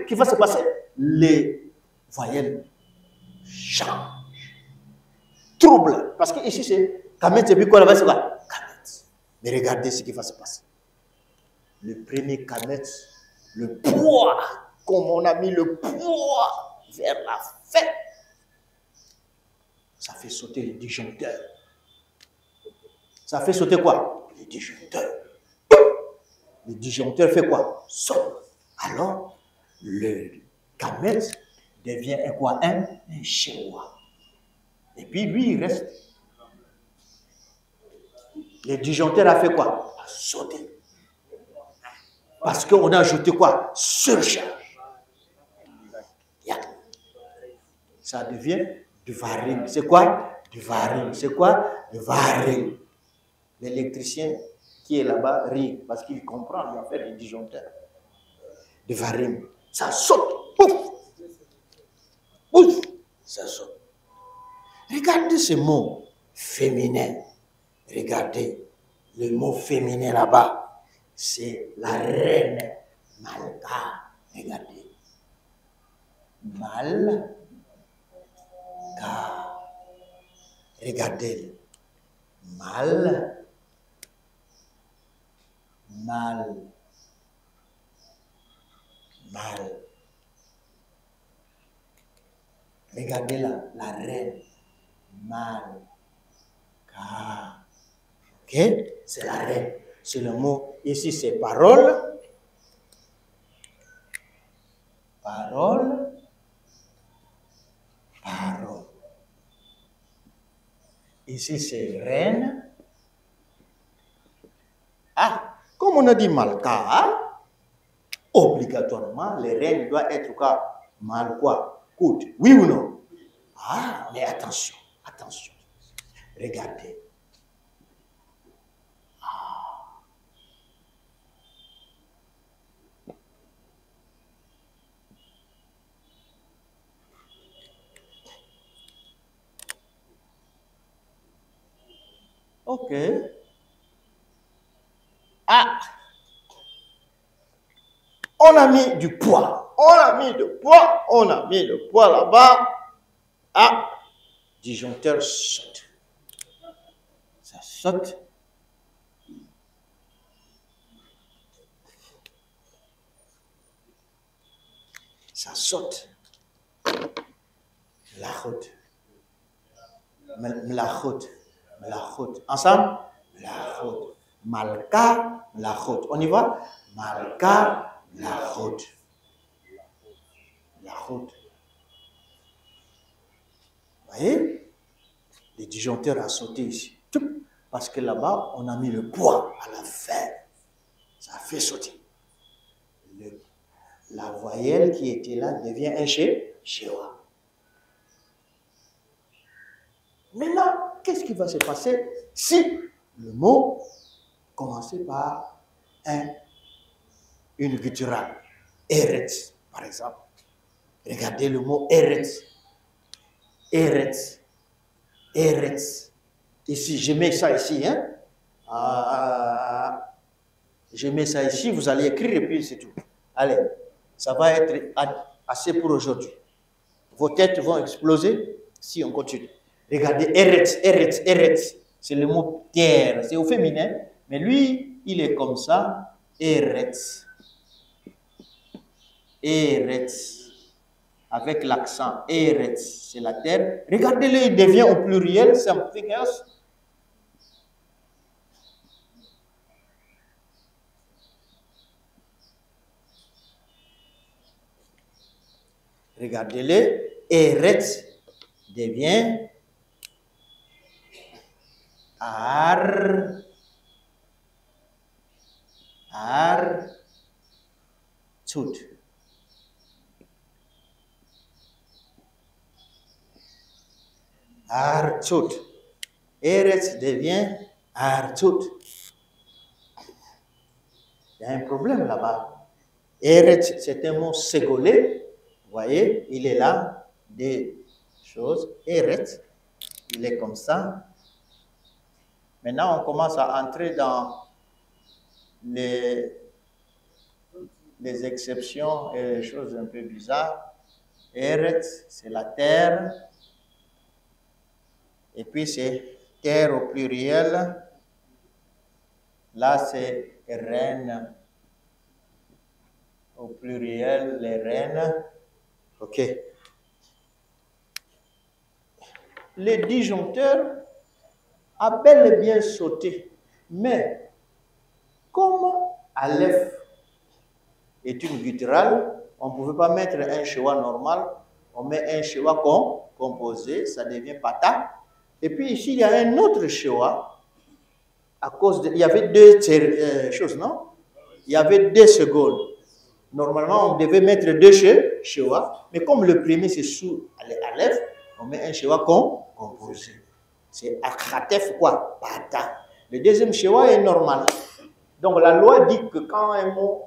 qui va se passer. Les voyelles changent. Trouble. Parce que ici, c'est Kamet, c'est quoi là-bas, c'est quoi? Kamet. Mais regardez ce qui va se passer. Le premier Kamet, le poids, comme on a mis le poids vers la fin, ça fait sauter le disjoncteur. Ça fait sauter quoi? Le disjoncteur. Le disjoncteur fait quoi? Saute. Alors, le Kamet devient un quoi? Un Shewa. Et puis lui, il reste. Le disjoncteur a fait quoi? A sauté. Parce qu'on a ajouté quoi? Surcharge. Ça devient du varing. C'est quoi? Du varing. C'est quoi? Du varing. L'électricien qui est là-bas rit parce qu'il comprend, il va faire des disjoncteurs. Du varing. Ça saute. Pouf! Pouf! Ça saute. Regardez ce mot féminin. Regardez le mot féminin là-bas. C'est la reine Malka. Regardez. Malka. Regardez. Mal. Regardez la reine. Malka. Ok? C'est la reine. C'est le mot. Ici, c'est parole. Parole. Parole. Ici, c'est reine. Ah, comme on a dit Malka, obligatoirement, les reines doivent être quoi? Mal quoi? Coûte. Oui ou non? Ah, mais attention, attention. Regardez. Ok. Ah. On a mis du poids. On a mis du poids. On a mis le poids là-bas. Ah. Disjoncteur saute. Ça saute. Ça saute. La route. La route. La route. Ensemble? La route. Malka, la route. On y va? Malka, la route. La route. Vous voyez? Le disjoncteur a sauté ici. Parce que là-bas, on a mis le poids à la fin. Ça a fait sauter. La voyelle qui était là devient un Shewa. Maintenant, qu'est-ce qui va se passer si le mot commençait par une gutturale? Eretz, par exemple. Regardez le mot Eretz. Eretz. Eretz. Ici, je mets ça ici. Hein? Je mets ça ici, vous allez écrire et puis c'est tout. Allez, ça va être assez pour aujourd'hui. Vos têtes vont exploser si on continue. Regardez, Eretz, Eretz, Eretz. C'est le mot terre. C'est au féminin. Mais lui, il est comme ça. Eretz. Eretz. Avec l'accent. Eretz. C'est la terre. Regardez-le, il devient au pluriel. Something else. Regardez-le. Eretz devient Artut. Artut. Eretz devient Artut. Il y a un problème là-bas. Eretz, c'est un mot ségolais. Vous voyez, il est là, des choses. Eretz, il est comme ça. Maintenant, on commence à entrer dans les exceptions et les choses un peu bizarres. Eretz, c'est la terre. Et puis, c'est terre au pluriel. Là, c'est reine. Au pluriel, les reines. OK. Les disjoncteurs a bel et bien sauté. Mais, comme Aleph est une gutturale, on ne pouvait pas mettre un chewa normal. On met un chewa composé, ça devient pata. Et puis ici, il y a un autre chewa. À cause de, il y avait deux choses, non? Il y avait deux secondes. Normalement, on devait mettre deux chewa, mais comme le premier c'est sous Aleph, on met un chewa composé. C'est akhatef quoi? Pata. Le deuxième chewa est normal. Donc la loi dit que quand un mot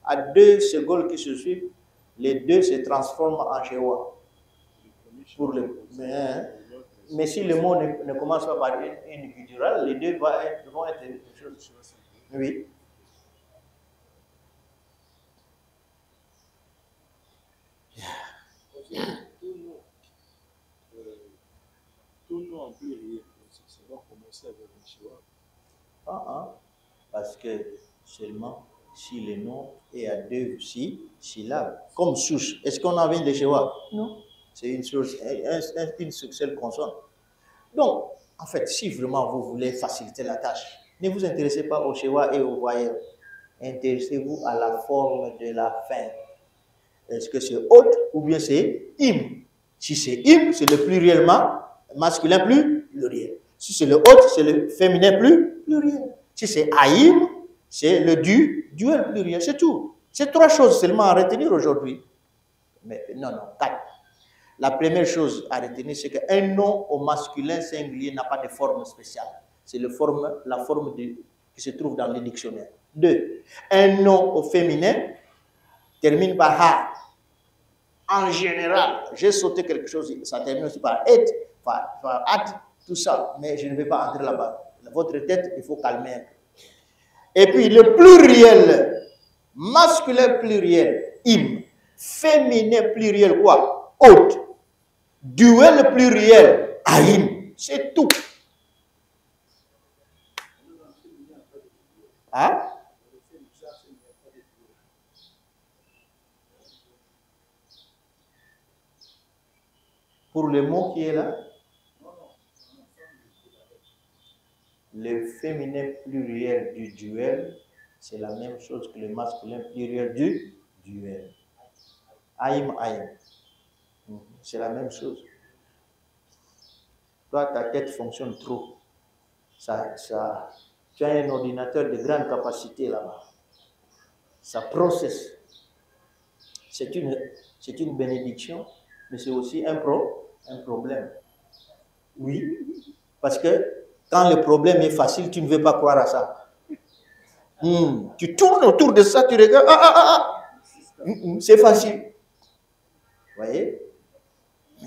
a deux secondes qui se suivent, les deux se transforment en chewa. Mais si le mot ne commence pas par une gutturale, les deux vont être des choses. Oui. Tout nom en pluriel, ça doit commencer avec un chewa. Parce que seulement si le nom est à deux syllabes, comme souche. Est-ce qu'on a vu le chewa? Non. C'est une chose, une seule consonne. Donc, en fait, si vraiment vous voulez faciliter la tâche, ne vous intéressez pas au chewa et au voyeur. Intéressez-vous à la forme de la fin. Est-ce que c'est haute ou bien c'est im? Si c'est im, c'est le pluriel masculin pluriel. Si c'est le haute, c'est le féminin pluriel. Si c'est aïm, c'est le duel pluriel. C'est tout. C'est trois choses seulement à retenir aujourd'hui. Mais non, quatre. La première chose à retenir, c'est qu'un nom au masculin singulier n'a pas de forme spéciale. C'est la forme qui se trouve dans le dictionnaire. 2. Un nom au féminin termine par ha. En général, j'ai sauté quelque chose, ça termine aussi par et, par at, tout ça. Mais je ne vais pas entrer là-bas. Votre tête, il faut calmer. Et puis le pluriel, masculin pluriel, im. Féminin pluriel, quoi? Haute. Duel pluriel, aïm. C'est tout. Hein? Pour le mot qui est là, le féminin pluriel du duel, c'est la même chose que le masculin pluriel du duel. Aïm, aïm. C'est la même chose. Toi, ta tête fonctionne trop. Tu as un ordinateur de grande capacité là-bas. Ça processe. C'est une bénédiction, mais c'est aussi un problème. Oui, parce que quand le problème est facile, tu ne veux pas croire à ça. Tu tournes autour de ça, tu regardes. C'est facile. Vous voyez?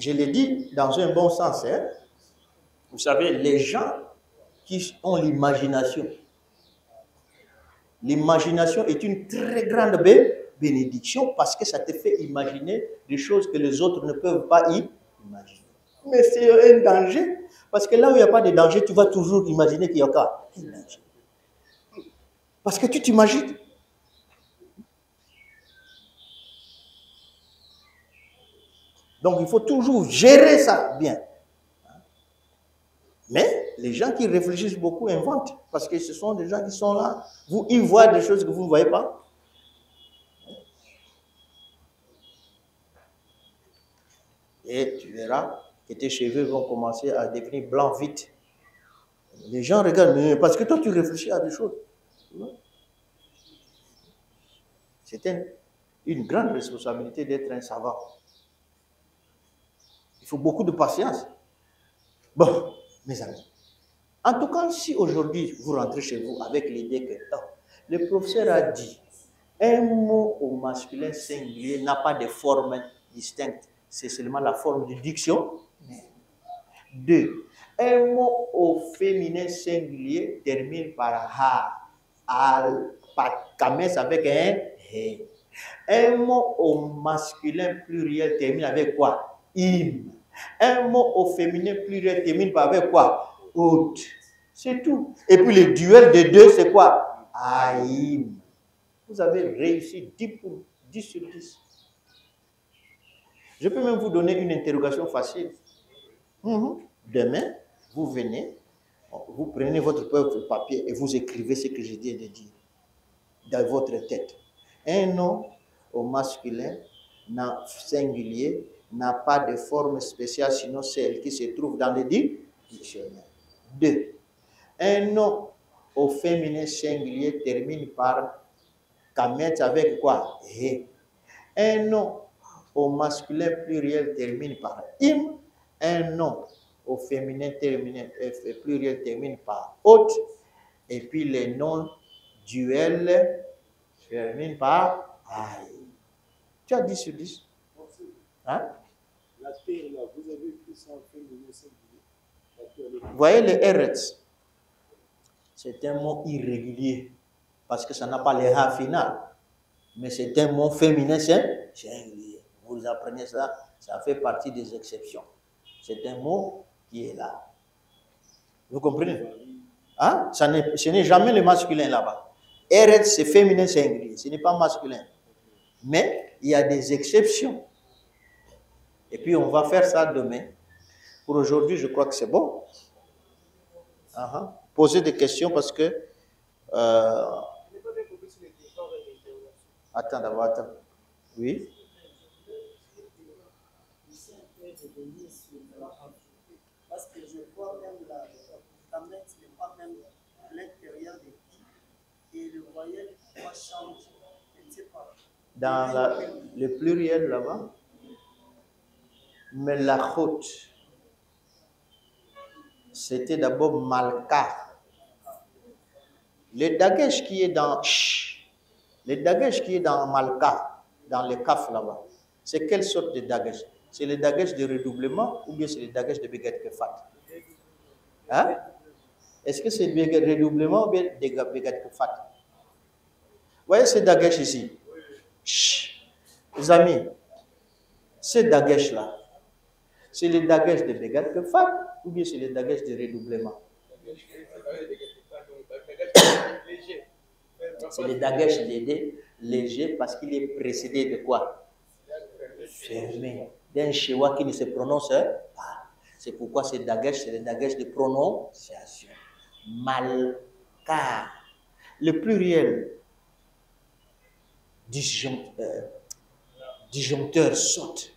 Je l'ai dit dans un bon sens. Hein? Vous savez, les gens qui ont l'imagination. L'imagination est une très grande bénédiction parce que ça te fait imaginer des choses que les autres ne peuvent pas imaginer. Mais c'est un danger parce que là où il n'y a pas de danger, tu vas toujours imaginer qu'il y a un danger. Parce que tu t'imagines. Donc il faut toujours gérer ça bien. Mais les gens qui réfléchissent beaucoup inventent. Parce que ce sont des gens qui sont là. Ils voient des choses que vous ne voyez pas. Et tu verras que tes cheveux vont commencer à devenir blancs vite. Les gens regardent, mais parce que toi tu réfléchis à des choses. C'est une grande responsabilité d'être un savant. Il faut beaucoup de patience. Bon, mes amis. En tout cas, si aujourd'hui vous rentrez chez vous avec l'idée que le professeur a dit un mot au masculin singulier n'a pas de forme distincte, c'est seulement la forme de diction. 2. Un mot au féminin singulier termine par ha, al, kames avec un he. Un mot au masculin pluriel termine avec quoi? Im. Un mot au féminin pluriel termine par avec quoi? Out. C'est tout. Et puis le duel de deux, c'est quoi? Aïm. Vous avez réussi 10 sur 10. Je peux même vous donner une interrogation facile. Demain, vous venez, vous prenez votre papier et vous écrivez ce que je viens de dire dans votre tête. Un nom au masculin singulier n'a pas de forme spéciale, sinon celle qui se trouve dans le dictionnaire. 2. Un nom au féminin singulier termine par kamet avec quoi? He. Un nom au masculin pluriel termine par im. Un nom au féminin pluriel termine par ot. Et puis les noms duels terminent par aïe. Tu as 10 sur 10. Hein? La terre, là, vous avez écrit ça en féminin singulier. Vous voyez les Eretz, c'est un mot irrégulier parce que ça n'a pas les H final, mais c'est un mot féminin singulier. Vous apprenez ça, ça fait partie des exceptions. C'est un mot qui est là. Vous comprenez? Hein? Ce n'est jamais le masculin là-bas. Eretz, c'est féminin singulier, ce n'est pas masculin. Mais il y a des exceptions. Et puis on va faire ça demain. Pour aujourd'hui, je crois que c'est bon. Posez des questions parce que... Attends d'abord, attends. Oui. Parce que je vois même la mettre n'est pas même à l'intérieur des qui et le voyelle change. Je ne sais pas. Dans le pluriel là-bas, mais la haute, c'était d'abord malka. Le dagesh qui est dans ch, le dagesh qui est dans malka, dans le kaf là-bas, c'est quelle sorte de dagesh? C'est le dagesh de redoublement ou bien c'est le dagesh de begat kefat? Hein? Est-ce que c'est le redoublement ou bien de begat kefat? Vous voyez ce dagesh ici? Chut. Les amis, ce dagesh là, c'est le dagesh de begat kefat ou bien c'est le dagesh de redoublement? C'est le dagesh léger parce qu'il est précédé de quoi? Fermé. D'un chewa qui ne se prononce pas. C'est pourquoi ce dagesh, c'est le dagesh de prononciation. Malka. Le pluriel disjoncteur saute.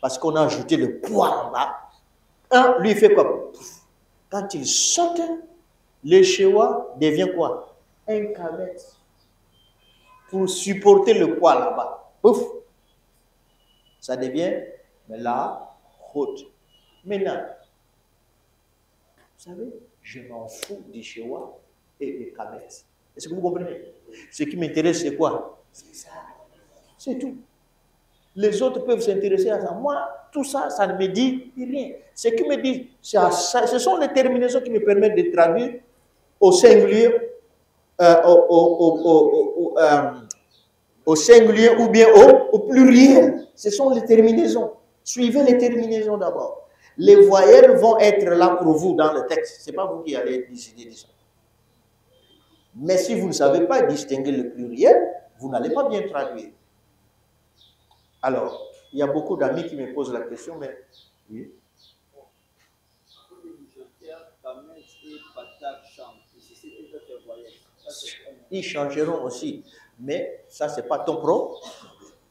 Parce qu'on a ajouté le poids en bas. Un, lui, il fait quoi? Quand il saute, le chewa devient quoi? Un kamet. Pour supporter le poids là-bas. Pouf! Ça devient la haute. Maintenant, vous savez, je m'en fous du chewa et des kamet. Est-ce que vous comprenez? Ce qui m'intéresse, c'est quoi? C'est ça. C'est tout. Les autres peuvent s'intéresser à ça. Moi, tout ça, ça ne me dit rien. Ce qui me dit, ce sont les terminaisons qui me permettent de traduire au singulier, au singulier ou bien au pluriel. Ce sont les terminaisons. Suivez les terminaisons d'abord. Les voyelles vont être là pour vous dans le texte. Ce n'est pas vous qui allez décider de ça. Mais si vous ne savez pas distinguer le pluriel, vous n'allez pas bien traduire. Alors, il y a beaucoup d'amis qui me posent la question, mais... Oui. Ils changeront aussi. Mais ça, ce n'est pas ton problème.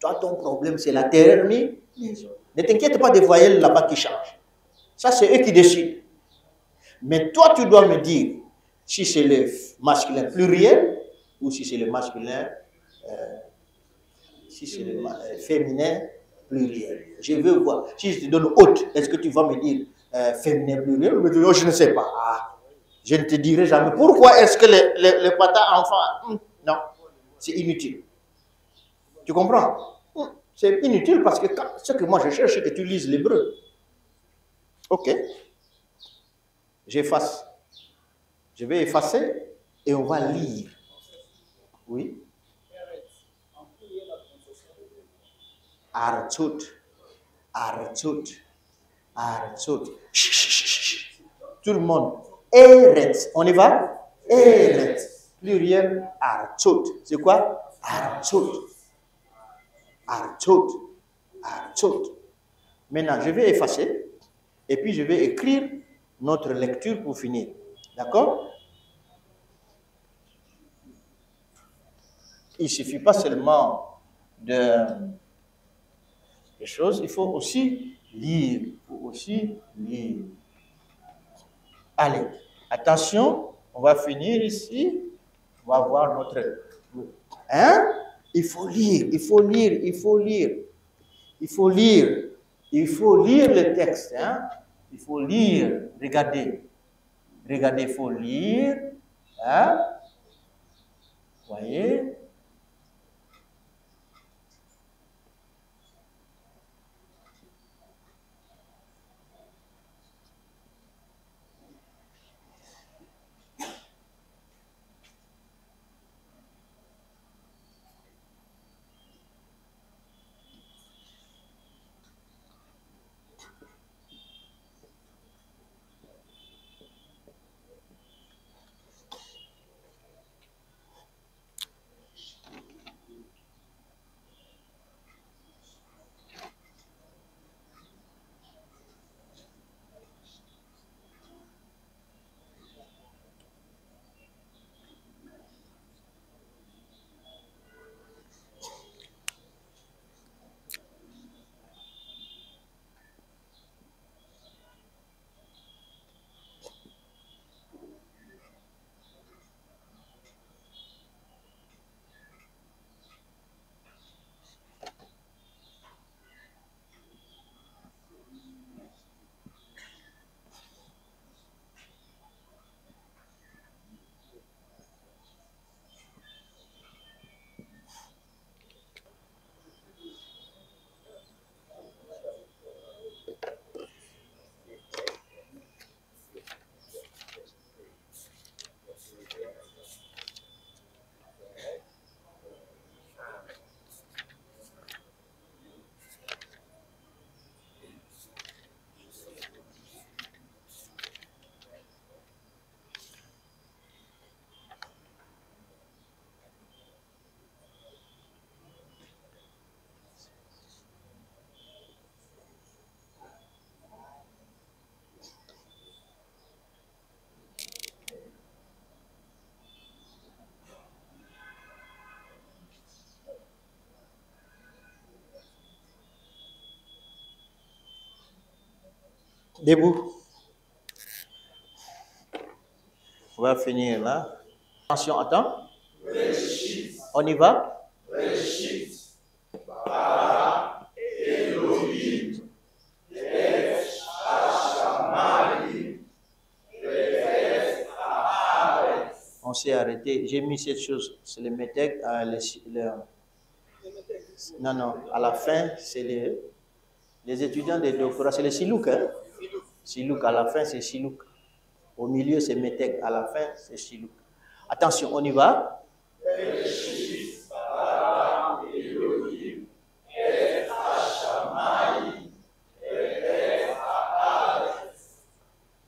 Toi, ton problème, c'est la terminaison. Ne t'inquiète pas des voyelles là-bas qui changent. Ça, c'est eux qui décident. Mais toi, tu dois me dire si c'est le masculin pluriel ou si c'est le masculin, si c'est le féminin pluriel. Je veux voir. Si je te donne haute, est-ce que tu vas me dire féminin pluriel ou oh, je ne sais pas. Ah, je ne te dirai jamais. Pourquoi est-ce que les patas enfants... Non, c'est inutile. Tu comprends? C'est inutile parce que ce que moi je cherche, c'est que tu lises l'hébreu. Ok. J'efface. Je vais effacer et on va lire. Oui. Artut. Artut. Artut. Tout le monde. Eretz. On y va? Eretz. Pluriel, archot. C'est quoi? Archot. Archot. Archot. Maintenant, je vais effacer et puis je vais écrire notre lecture pour finir. D'accord? Il ne suffit pas seulement de choses, il faut aussi lire. Il faut aussi lire. Allez, attention, on va finir ici. On va voir notre... Hein? Il faut lire, il faut lire, il faut lire. Il faut lire. Il faut lire le texte. Hein? Il faut lire. Regardez. Regardez, il faut lire. Hein? Voyez? Debout. On va finir là. Attention, attends. On y va? On s'est arrêté. J'ai mis cette chose. C'est le métèque. Non, non. À la fin, c'est les étudiants des doctorats. C'est le silouk. Hein? Silouk. À la fin, c'est silouk. Au milieu, c'est métèque. À la fin, c'est silouk. Attention, on y va.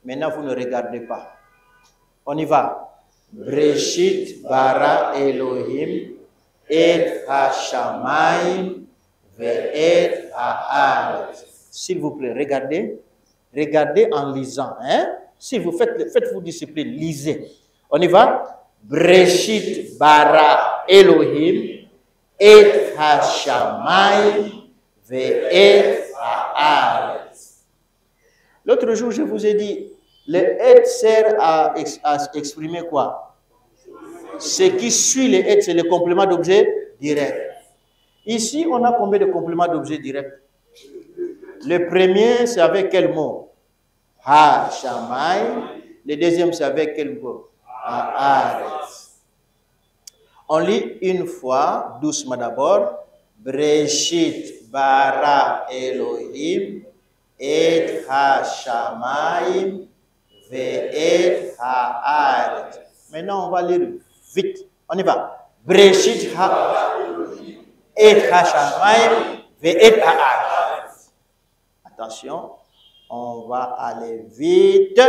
Maintenant, vous ne regardez pas. On y va. Breshit bara Elohim et Hashamayim ve'et ha'aretz. S'il vous plaît, regardez. Regardez en lisant. Hein? Si vous faites-vous discipline, lisez. On y va. Breshit bara Elohim et Hashamayim ve'et ha'aretz. L'autre jour, je vous ai dit, le et sert à exprimer quoi? Ce qui suit le et, c'est le complément d'objet direct. Ici, on a combien de compléments d'objet direct? Le premier, c'est avec quel mot? Ha, Shamay. Le deuxième, c'est avec quel mot? Ha-aretz. On lit une fois, doucement d'abord. Breshit bara Elohim et Hashamayim ve'et ha'aretz. Maintenant, on va lire vite. On y va. Breshit et Hashamayim ve'et ha'aretz. Attention. On va aller vite.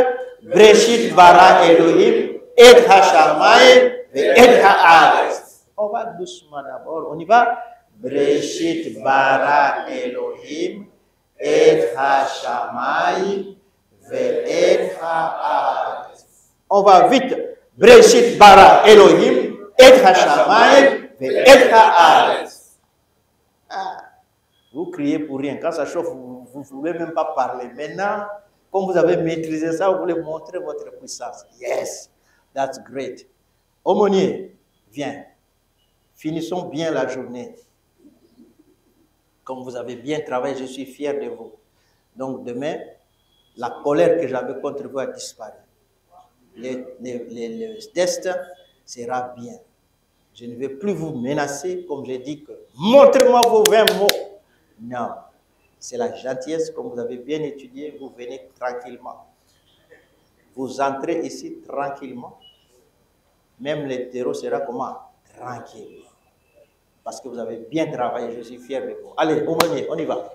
Breshit bara Elohim, et Hashamayim, et Haaretz. On va doucement d'abord. On y va. Breshit bara Elohim, et Hashamayim, et Haaretz. On va vite. Breshit bara Elohim, et Hashamayim, et Haaretz. Vous criez pour rien. Quand ça chauffe, vous ne voulez même pas parler. Maintenant, comme vous avez maîtrisé ça, vous voulez montrer votre puissance. Yes, that's great. Aumônier, viens. Finissons bien la journée. Comme vous avez bien travaillé, je suis fier de vous. Donc demain, la colère que j'avais contre vous a disparu. Le test sera bien. Je ne vais plus vous menacer, comme j'ai dit que montrez-moi vos 20 mots. Non, c'est la gentillesse, comme vous avez bien étudié, vous venez tranquillement. Vous entrez ici tranquillement. Même le terreau sera comment? Tranquille. Parce que vous avez bien travaillé, je suis fier de vous. Allez, aumônier, on y va.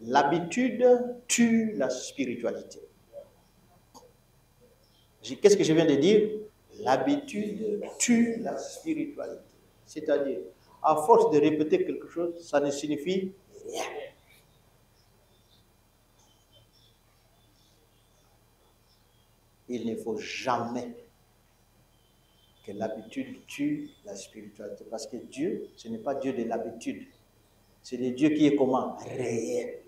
L'habitude tue la spiritualité. Qu'est-ce que je viens de dire? L'habitude tue la spiritualité. C'est-à-dire, à force de répéter quelque chose, ça ne signifie rien. Il ne faut jamais que l'habitude tue la spiritualité. Parce que Dieu, ce n'est pas Dieu de l'habitude. C'est le Dieu qui est comment? Réel.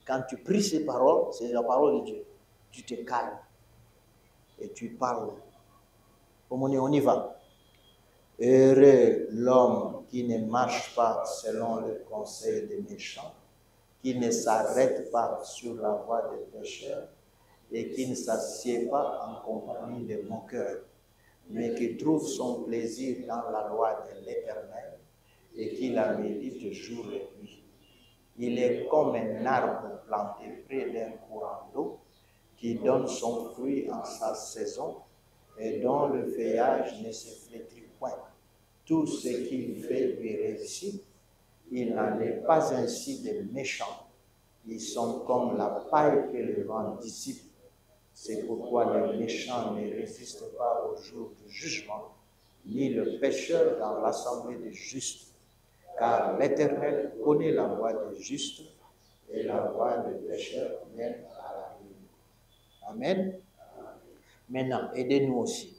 Quand tu pries ces paroles, c'est la parole de Dieu. Tu te calmes et tu parles. On y va. Heureux l'homme qui ne marche pas selon le conseil des méchants, qui ne s'arrête pas sur la voie des pécheurs et qui ne s'assied pas en compagnie des moqueurs, mais qui trouve son plaisir dans la loi de l'Éternel et qui la médite jour et nuit. Il est comme un arbre planté près d'un courant d'eau qui donne son fruit en sa saison et dont le feuillage ne se flétrit point. Tout ce qu'il fait lui réussit. Il n'en est pas ainsi des méchants. Ils sont comme la paille que le vent dissipe. C'est pourquoi les méchants ne résistent pas au jour du jugement, ni le pécheur dans l'assemblée des justes. Car l'Éternel connaît la voie des justes et la voie des pécheurs mène à la ruine. Amen. Maintenant, aidez-nous aussi.